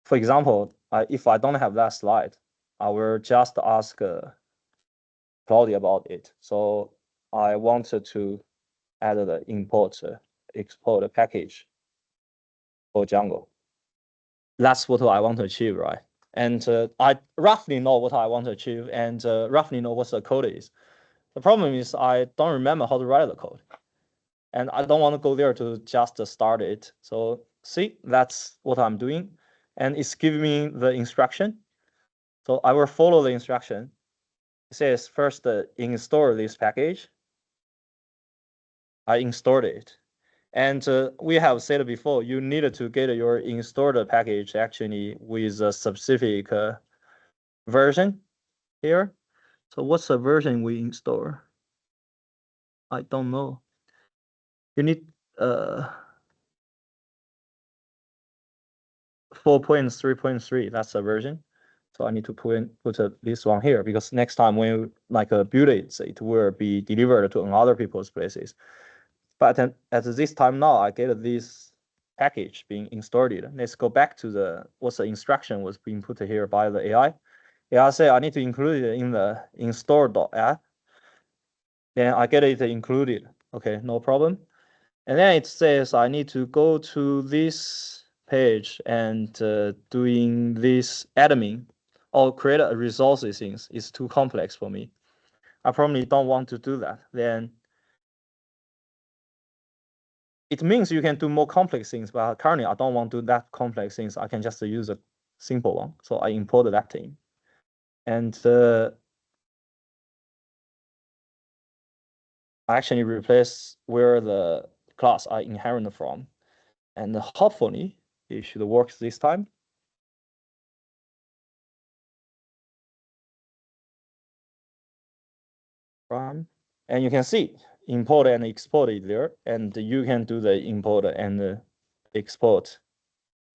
for example, if I don't have that slide, I will just ask Claudia about it. So I wanted to add the import export package for Django. That's what I want to achieve, right? And I roughly know what I want to achieve and roughly know what the code is. The problem is I don't remember how to write the code. And I don't want to go there to just start it. So see, that's what I'm doing. And it's giving me the instruction. So I will follow the instruction. It says first install this package. I installed it. And we have said before, you need to get your installed package actually with a specific version here. So what's the version we install? I don't know. You need 4.3.3. That's the version. So I need to put this one here because next time when you build it, it will be delivered to other people's places. But at this time now, I get this package being installed. Let's go back to what's the instruction was being put here by the AI. AI say I need to include it in the install.app. Then I get it included. Okay, no problem. And then it says I need to go to this page and doing this admin or create a resources things is too complex for me. I probably don't want to do that. Then it means you can do more complex things, but currently I don't want to do that complex things. I can just use a simple one. So I import that in. And I actually replace where the class I inherit from. And hopefully it should work this time. Run. And you can see import and export it there. And you can do the import and export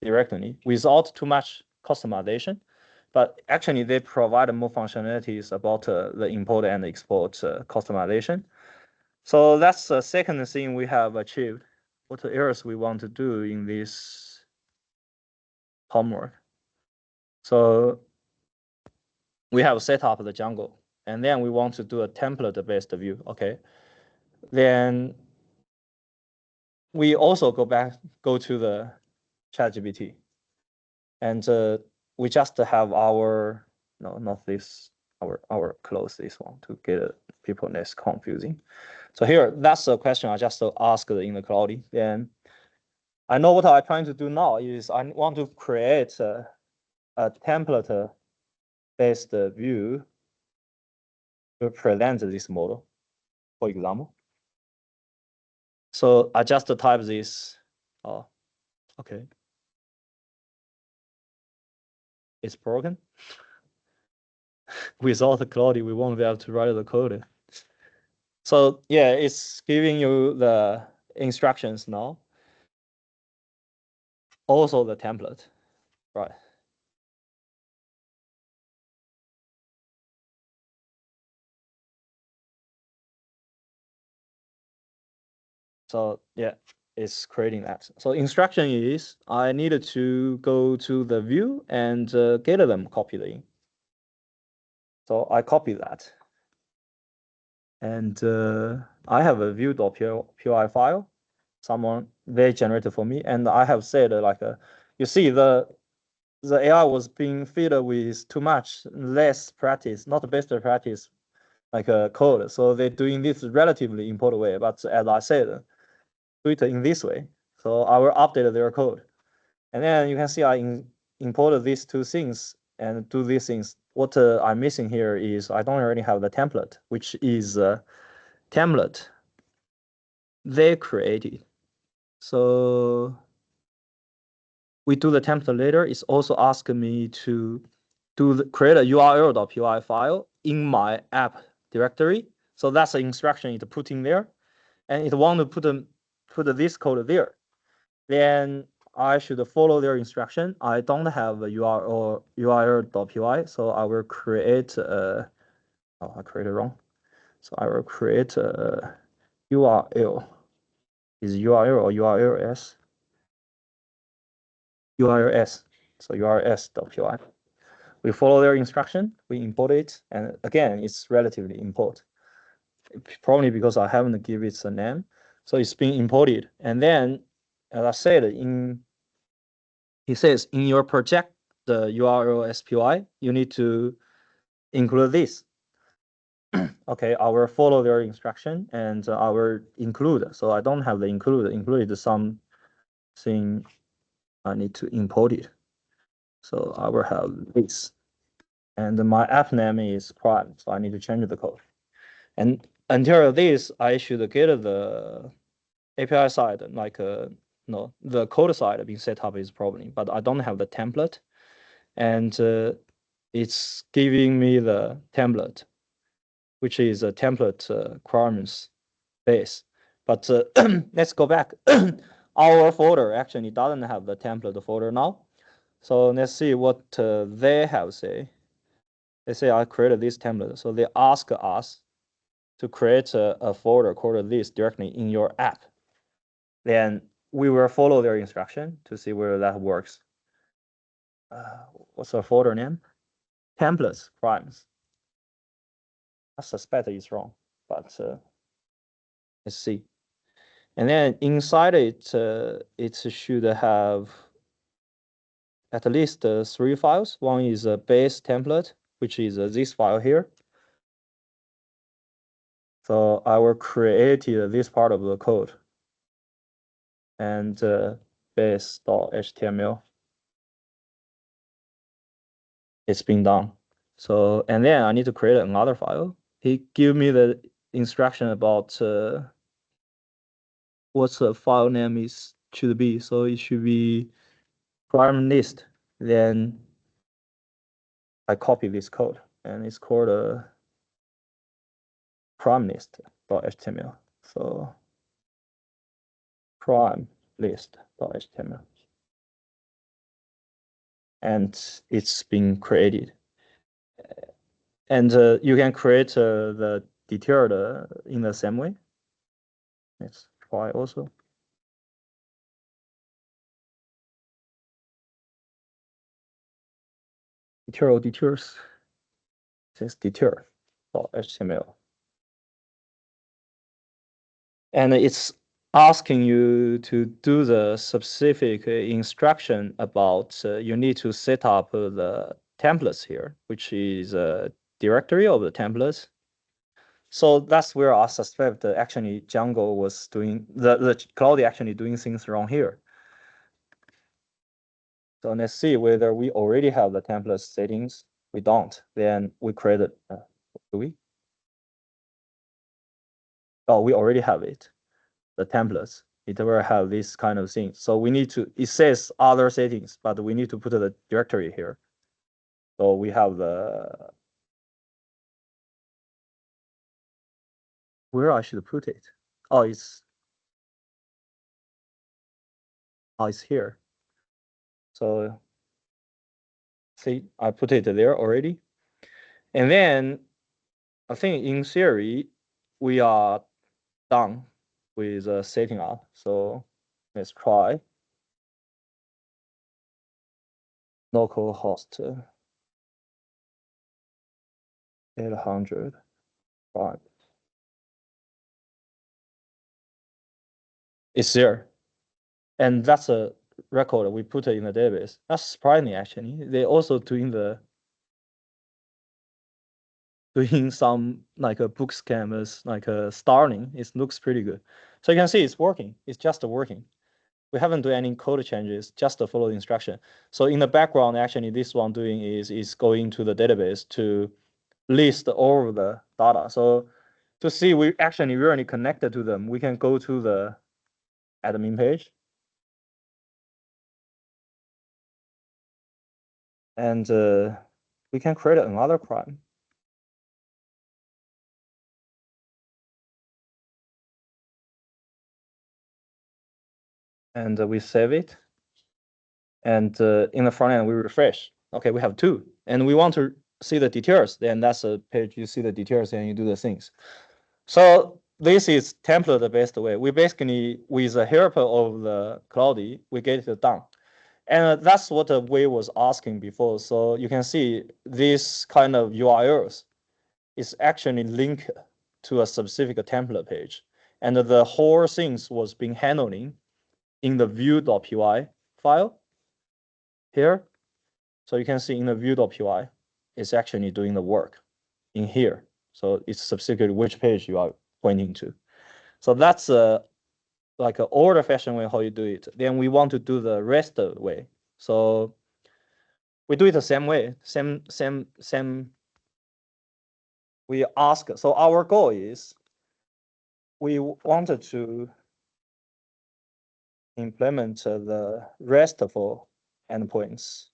directly without too much customization. But actually, they provide more functionalities about the import and export customization. So that's the second thing we have achieved. What else we want to do in this homework? So we have set up the Django, and then we want to do a template-based view. Okay, then we also go to the ChatGPT, and we just have our no, not this, our close this one to get people less confusing. So here, that's the question I just asked in the Cloudy. Then I know what I'm trying to do now is I want to create a template-based view to present this model, for example. So I just type this. Oh, okay. It's broken. Without the Cloudy, we won't be able to write the code. So yeah, it's giving you the instructions now. Also the template, right? So yeah, it's creating that. So instruction is I needed to go to the view and get them copied in. So I copy that. And I have a view.py file, someone they generated for me. And I have said you see the AI was being fed with too much, less practice, not the best practice, code. So they're doing this relatively important way. But as I said, do it in this way. So I will update their code. And then you can see I imported these two things and do these things. What I'm missing here is I don't already have the template, which is a template they created. So we do the template later. It's also asking me to create a url.py file in my app directory. So that's the instruction to put in there. and it want to put this code there, then I should follow their instruction. I don't have a URL.py, so I will create a, oh, I created wrong. So I will create a URL. Is URL or URLs? URLs. So URLs.py. We follow their instruction, we import it, and again, it's relatively import. Probably because I haven't given it a name. So it's being imported. And then, as I said, he says in your project, the URL SPY, you need to include this. Okay, I will follow their instruction and I will include. So I don't have the include is something I need to import it. So I will have this. And my app name is Prime, so I need to change the code. And until this, I should get the API side, like no, the code side being set up is problem, but I don't have the template, and it's giving me the template, which is a template requirements base. But let's go back. Our folder actually doesn't have the template folder now. So let's see what they have say. They say I created this template. So they ask us to create a folder called this directly in your app. Then we will follow their instruction to see whether that works. What's the folder name? Templates primes. I suspect it's wrong, but let's see. And then inside it, it should have at least 3 files. One is a base template, which is this file here. So I will create this part of the code and base.html. It's been done. So, and then I need to create another file. He give me the instruction about what the file name is should be. So it should be prime list. Then I copy this code, and it's called a prime list.html. So prime list.html, and it's been created. And you can create the detailed in the same way. Let's try also. Details. Says detail.html. And it's asking you to do the specific instruction about you need to set up the templates here, which is a directory of the templates. So that's where I suspect actually Django was doing, the cloud actually doing things wrong here. So let's see whether we already have the template settings. We don't, then we created, do we? Oh, we already have it, the templates. It will have this kind of thing. So we need to, it says other settings, but we need to put the directory here. So we have the, where I should put it? Oh, it's here. So see, I put it there already. And then I think in theory, we are done with setting up. So let's try localhost 800. Right. It's there. And that's a record we put in the database. That's surprising actually. They also doing some like a Bootcamp as like a starting. It looks pretty good. So you can see it's working. It's just working. We haven't done any code changes, just to follow the instruction. So in the background, actually, this one doing is going to the database to list all of the data. So to see we actually really connected to them, we can go to the admin page. And we can create another prime. and we save it. And in the front end, we refresh. Okay, we have 2, and we want to see the details. Then that's a page you see the details and you do the things. So this is template-based way. We basically, with the help of the Cloudy, we get it done. And that's what Wei was asking before. So you can see this kind of URLs is actually linked to a specific template page. And the whole things was being handling in the view.py file here. So you can see in the view.py, it's actually doing the work in here. So it's specifically which page you are pointing to. So that's like an older fashioned way how you do it. Then we want to do the rest way. So we do it the same way, same. We ask. So our goal is we wanted to implement the RESTful endpoints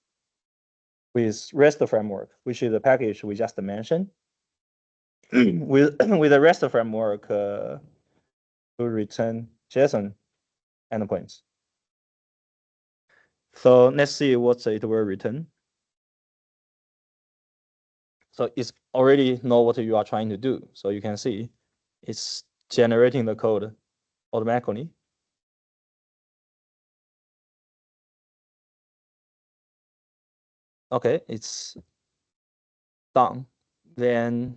with REST framework, which is the package we just mentioned. with the REST framework to return JSON endpoints. So let's see what it will return. So it's already know what you are trying to do. So you can see it's generating the code automatically. Okay, it's done. Then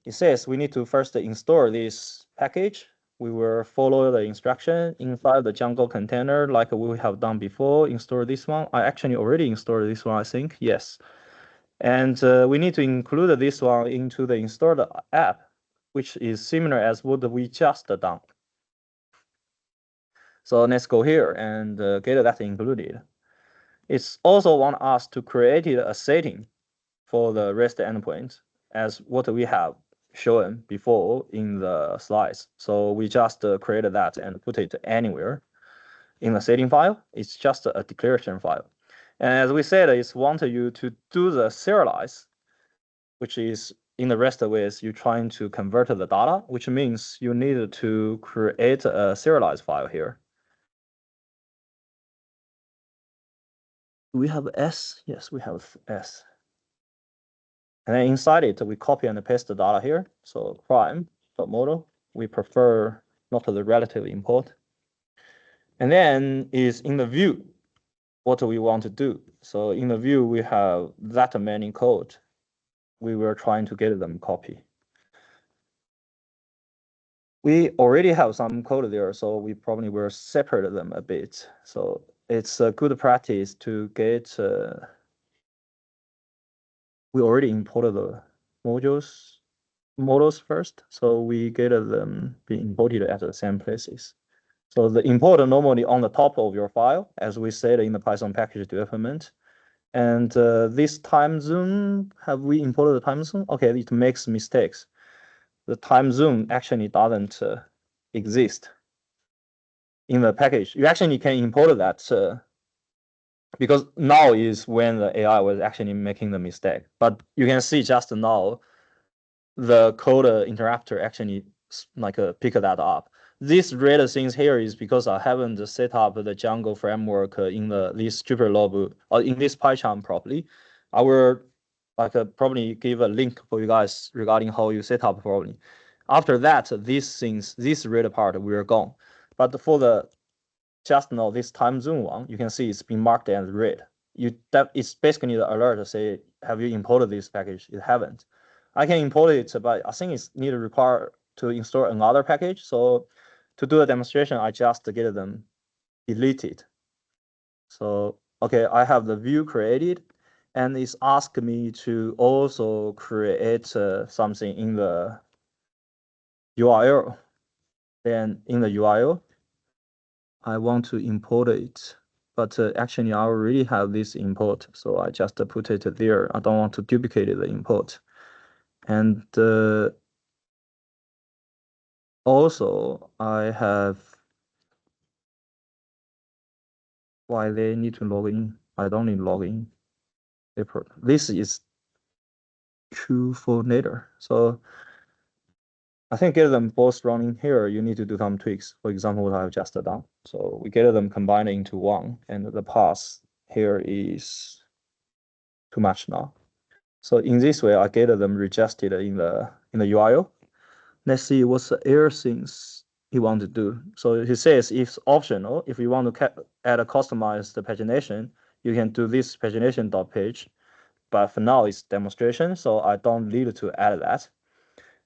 it says we need to first install this package. We will follow the instruction inside the Django container like we have done before. Install this one. I actually already installed this one, I think. Yes. And we need to include this one into the installed app, which is similar as what we just done. So let's go here and get that included. It's also want us to create a setting for the REST endpoint as what we have shown before in the slides. So we just created that and put it anywhere in the setting file. It's just a declaration file. And as we said, it's want you to do the serialize, which is in the REST ways, you're trying to convert the data, which means you need to create a serialized file here. We have S. Yes, we have S. And then inside it, we copy and paste the data here. So prime.model, we prefer not the relative import. And then is in the view, what we want to do. So in the view, we have that many code. We were trying to get them copy. We already have some code there, so we probably will separate them a bit. So it's a good practice to get, we already imported the models first, so we get them be imported at the same places. So the import normally on the top of your file, as we said in the Python package development. And this time zone, have we imported the time zone? Okay, it makes mistakes. The time zone actually doesn't exist in the package. You actually can import that because now is when the AI was actually making the mistake. But you can see just now, the code interrupter actually like pick that up. This red things here is because I haven't set up the Django framework in this stripper or in this PyCharm properly. I will like probably give a link for you guys regarding how you set up properly. After that, these things, this red part will gone. But for the just now this time zone one, you can see it's been marked as red. It's basically the alert to say, have you imported this package? It haven't. I can import it, but I think it's need to require to install another package. So to do a demonstration, I just get them deleted. So, okay, I have the view created, and it's asked me to also create something in the URL. Then in the URL, I want to import it, but actually I already have this import, so I just put it there. I don't want to duplicate the import. And also I have why they need to log in. I don't need login. This is true for later. So I think get them both running here, you need to do some tweaks. For example, what I've just done. So we get them combined into one, and the path here is too much now. So in this way, I get them registered in the URL. Let's see what's the error things he want to do. So he says it's optional. If you want to add a customized pagination, you can do this pagination.page. But for now, it's demonstration, so I don't need to add that.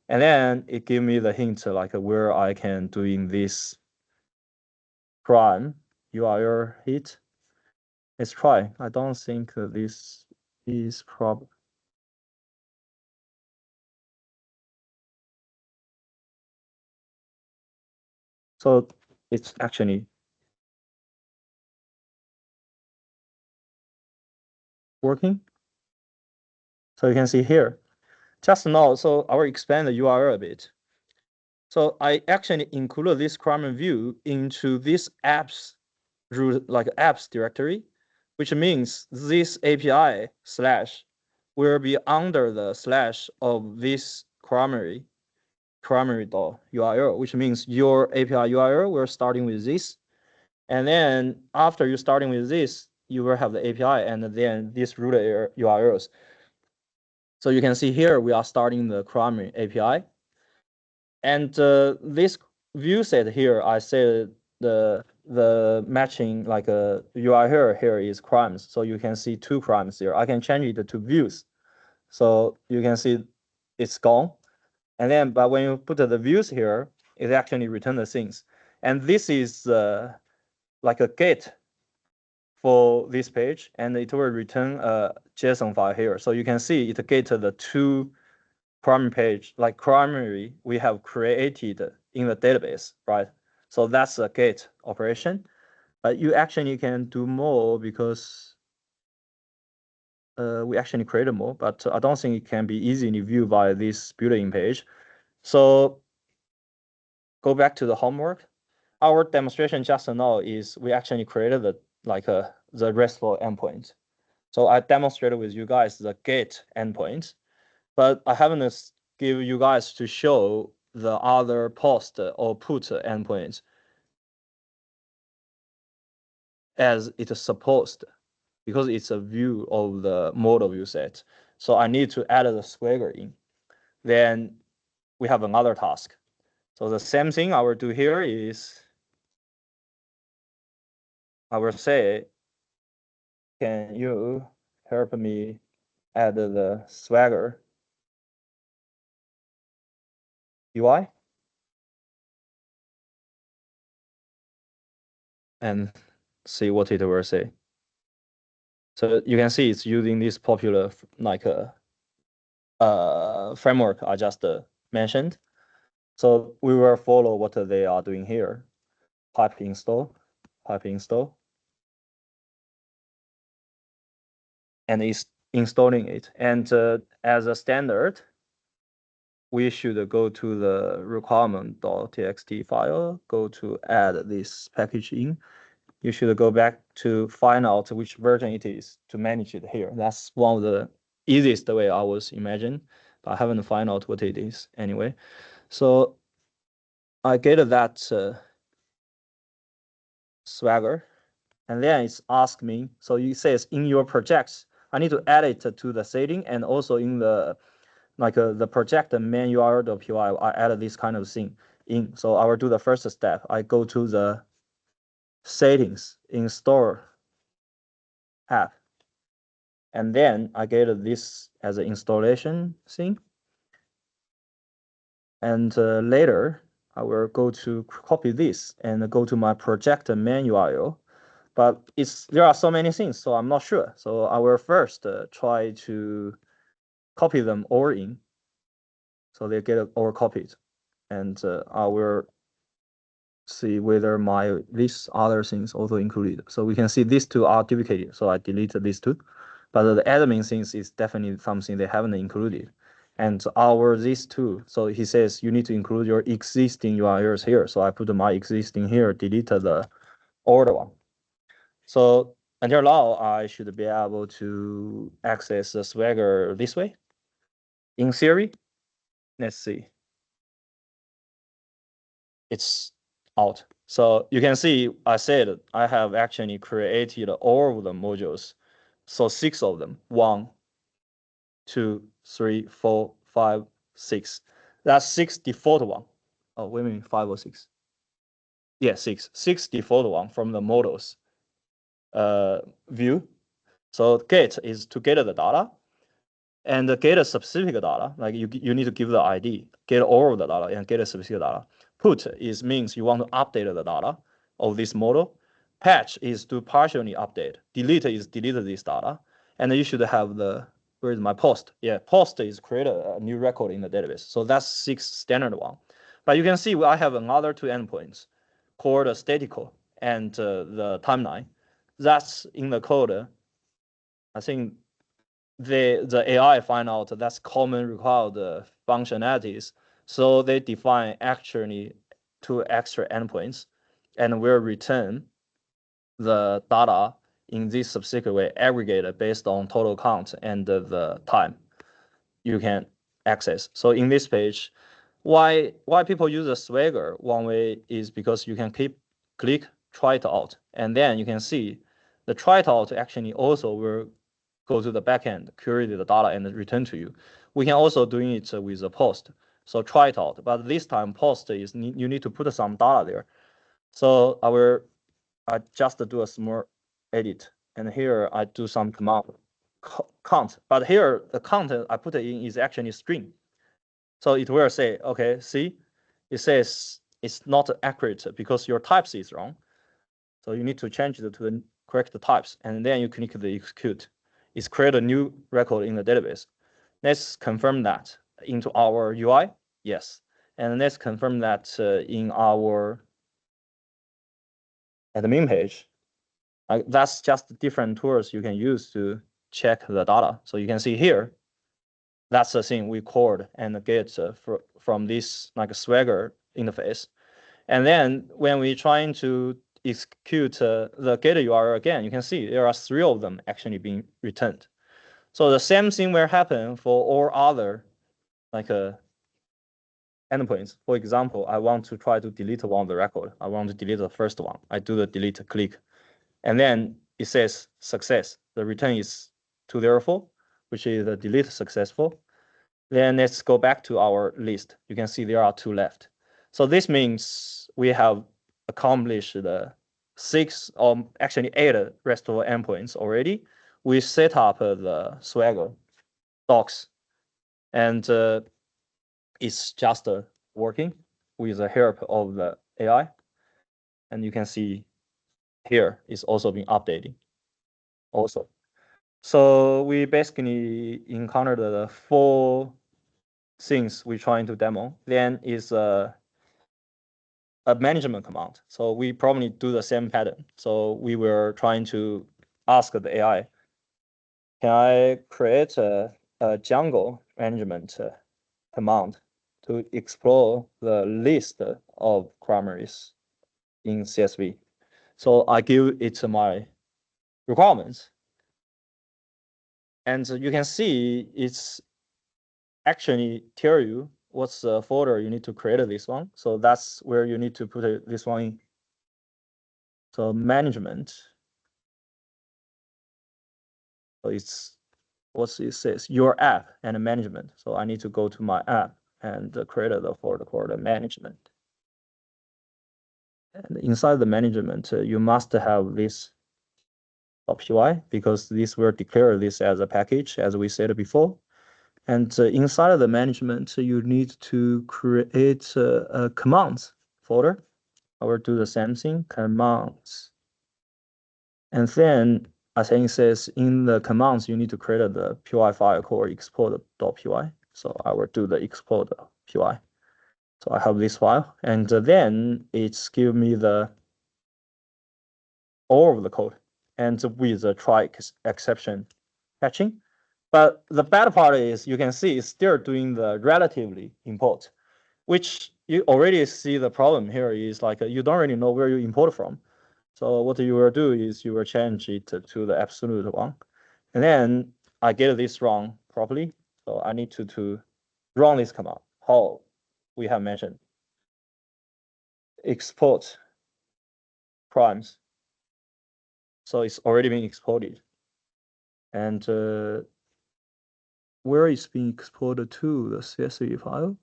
And then it give me the hint like where I can do in this prime URL hit. Let's try. I don't think this is problem. So it's actually working. So you can see here, just now, so I will expand the URL a bit. So I actually included this Chrome view into this apps root, like apps directory, which means this API slash will be under the slash of this primary URL, which means your API URL will starting with this. And then after you starting with this, you will have the API and then these root URLs. So you can see here, we are starting the Chrome API. And this view set here, I said the matching like a URL here is crimes. So you can see two crimes here. I can change it to views. So you can see it's gone. And then, but when you put the views here, it actually return the things. And this is like a get for this page, and it will return a JSON file here. So you can see it get the two primary page, like primary we have created in the database, right? So that's a get operation. But you actually can do more because we actually created more, but I don't think it can be easily viewed by this built-in page. So go back to the homework. Our demonstration just now is we actually created the RESTful endpoint. So I demonstrated with you guys the get endpoint, but I haven't give you guys to show the other post or put endpoint as it's supposed, because it's a view of the model view set. So I need to add the swagger in. Then we have another task. So the same thing I will do here is I will say, can you help me add the swagger UI? And see what it will say. So you can see it's using this popular like framework I just mentioned. So we will follow what they are doing here. Pipe install, and it's installing it. And as a standard, we should go to the requirement.txt file, go to add this package in. You should go back to find out which version it is to manage it here. That's one of the easiest way I was imagine, but I haven't find out what it is anyway. So I get that swagger, and then it's asked me. So it says in your projects, I need to add it to the setting, and also in the like the project main URL.py, I added this kind of thing in. So I will do the first step. I go to the settings, install app, and then I get this as an installation thing. And later, I will go to copy this and go to my project main URL. But there are so many things, so I'm not sure. So I will first try to copy them all in, so they get all copied, and I will see whether these other things also included. So we can see these two are duplicated, so I deleted these two. But the admin things is definitely something they haven't included. And these two, so he says you need to include your existing URLs here. So I put my existing here, deleted the older one. So until now, I should be able to access the Swagger this way. In theory, let's see. it's out. So you can see I said I have actually created all of the modules. So 6 of them, 1, 2, 3, 4, 5, 6. That's 6 default one. Oh, wait a minute, 5 or 6. Yeah, 6. 6 default one from the models view. So get is to get the data, and get a specific data. Like you need to give the ID, get all of the data, and get a specific data. Put is means you want to update the data of this model. Patch is to partially update. Delete is delete this data, and you should have the where is my post? Yeah, post is create a new record in the database. So that's 6 standard one. But you can see I have another 2 endpoints called statical and the timeline. That's in the code. I think the AI find out that's common required functionalities. So they define actually 2 extra endpoints and will return the data in this specific way, aggregated based on total count and the time you can access. So in this page, why people use a Swagger? One way is because you can click try it out, and then you can see the try it out actually also will go to the backend, query the data, and return to you. We can also do it with a post. So try it out, but this time post is you need to put some data there. So I just do a small edit, and here I do some command count. But here the count I put in is actually string. So it will say, okay, see, it says it's not accurate because your types is wrong. So you need to change it to the correct types, and then you click the execute. It's create a new record in the database. Let's confirm that into our UI. Yes. And let's confirm that in our admin page. That's just different tools you can use to check the data. So you can see here, that's the thing we called and get from this like Swagger interface. And then when we're trying to execute the get URL again, you can see there are 3 of them actually being returned. So the same thing will happen for all other like endpoints. For example, I want to try to delete one of the record. I want to delete the first one. I do the delete click, and then it says success. The return is 204, which is the delete successful. Then let's go back to our list. You can see there are 2 left. So this means we have accomplished the 6 or actually 8 RESTful endpoints already. We set up the Swagger docs, and it's just working with the help of the AI. And you can see here it's also been updated also. So we basically encountered the 4 things we're trying to demo. Then is a management command. So we probably do the same pattern. So we were trying to ask the AI, can I create a Django management command to explore the list of primaries in CSV? So I give it my requirements. And you can see it's actually tell you what's the folder you need to create this one. So that's where you need to put this one in. So management. So it's what it says, your app and management. So I need to go to my app and create the folder called management. And inside the management, you must have this .py because this will declare this as a package, as we said before. And inside of the management, you need to create a commands folder. I will do the same thing, commands. And then I think it says in the commands, you need to create the py file called export.py. So I will do the export.py. So I have this file, and then it's give me the all of the code, and with the try exception catching. But the bad part is you can see it's still doing the relatively import, which you already see the problem here is like you don't really know where you import from. So what you will do is you will change it to the absolute one. And then I get this wrong properly. So I need to run this command, how we have mentioned. export primes. So it's already been exported. And where it's being exported to, the CSV file?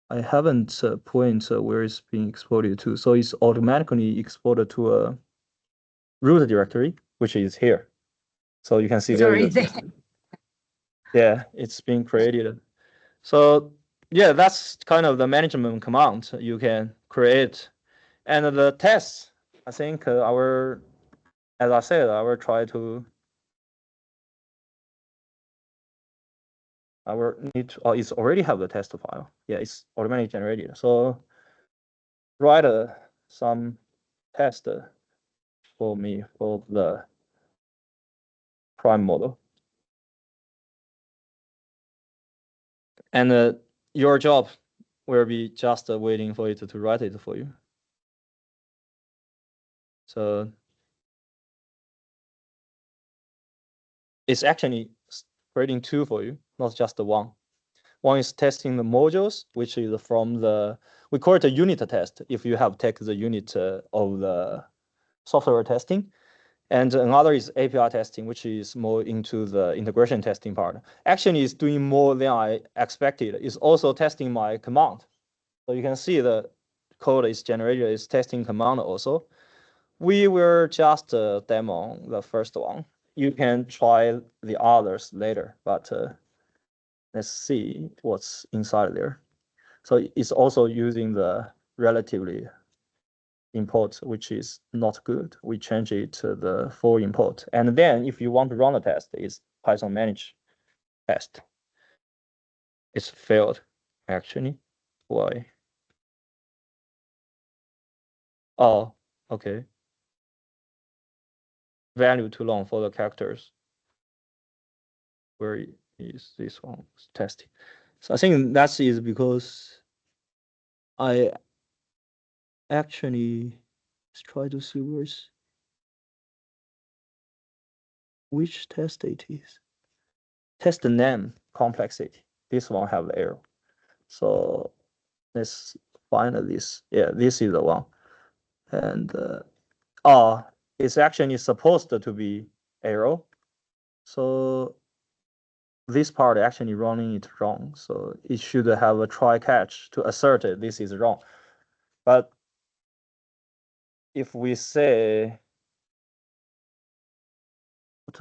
I haven't point where it's being exported to. So it's automatically exported to a root directory, which is here. So you can see there is a, yeah, it's being created. So yeah, that's kind of the management command you can create. And the tests, I think as I said, I will try to, it's already have the test file. Yeah, it's automatically generated. So write some test for me for the prime model. And your job will be just waiting for it to write it for you. So it's actually creating two for you, not just the one. One is testing the modules, which is from we call it a unit test if you have taken the unit of the software testing. And another is API testing, which is more into the integration testing part. Actually, it's doing more than I expected. It's also testing my command. So you can see the code is generated, is testing command also. We will just demo the first one. You can try the others later, but let's see what's inside there. So it's also using the relatively import, which is not good. We change it to the full import. And then if you want to run the test, it's Python manage test. It's failed, actually. Why? Oh, okay. Value too long for the characters. Where is this one testing? So I think that is because I actually try to see which test it is. Test the name complexity. This one have error. So let's find this. Yeah, this is the one. And it's actually supposed to be error. So this part actually running it wrong. So it should have a try catch to assert it. This is wrong. But if we say,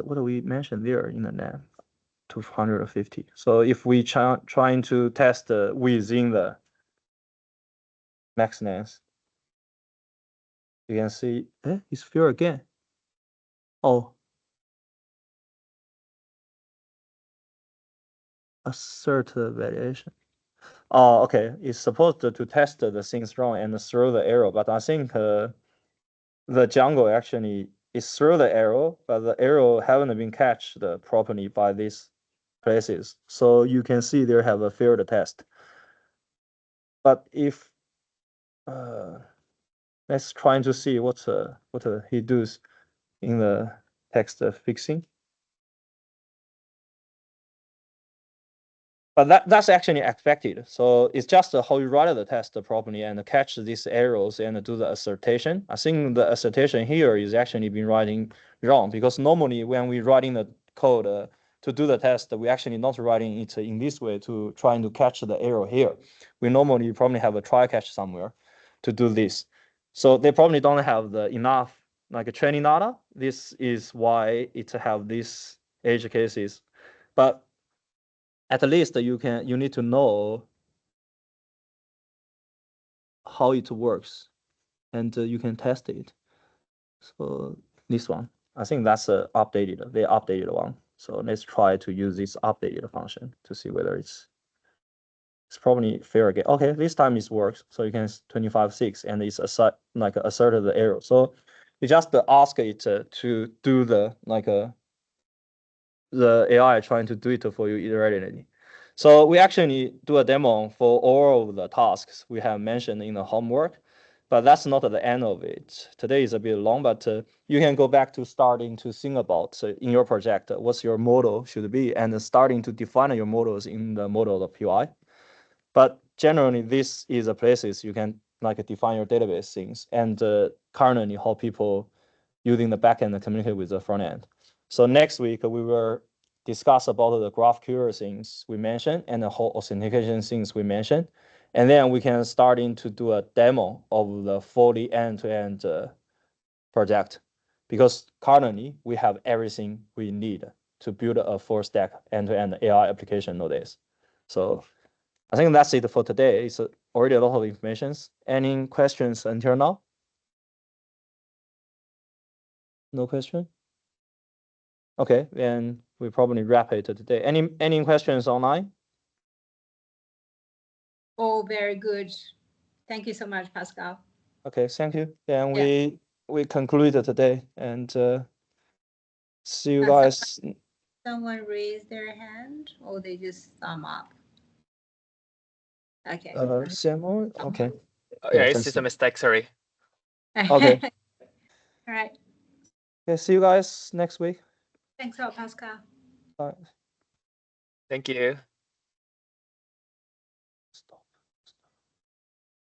what do we mention there in the name? 250. So if we trying to test within the max length, you can see, it's failed again. Oh, assert variation. Oh, okay. It's supposed to test the things wrong and throw the error, but I think the Django actually is throw the error, but the error haven't been catched properly by these places. So you can see there have a failed test. But if let's try to see what he does in the text fixing. But that's actually expected. So it's just how you write the test properly and catch these errors and do the assertion. I think the assertion here is actually been writing wrong because normally when we writing the code to do the test, we actually not writing it in this way to trying to catch the error here. We normally probably have a try catch somewhere to do this. So they probably don't have the enough like a training data. This is why it have these edge cases. But at least you need to know how it works and you can test it. So this one, I think that's the updated one. So let's try to use this updated function to see whether it's probably fair again. Okay, this time it works. So you can 25.6 and it's asserted the error. So you just ask it to do the the AI trying to do it for you iteratively. So we actually do a demo for all of the tasks we have mentioned in the homework, but that's not the end of it. Today is a bit long, but you can go back to starting to think about in your project, what's your model should be and starting to define your models in the model of PY. But generally, this is a places you can like define your database things, and currently how people using the backend to communicate with the front end. So next week we will discuss about the GraphQL things we mentioned and the whole authentication things we mentioned, and then we can start to do a demo of the fully end-to-end project, because currently we have everything we need to build a full stack end-to-end AI application nowadays. So I think that's it for today. It's already a lot of information. Any questions until now? No question? Okay, then we probably wrap it today. Any questions online? Oh, very good. Thank you so much, Pascal. Okay, thank you. Then we concluded today, and see you guys. Someone raised their hand, or they just thumb up. Okay. Samuel? Okay. Yeah, it's just a mistake, sorry. Okay. All right. Okay, see you guys next week. Thanks a lot, Pascal. Bye. Thank you.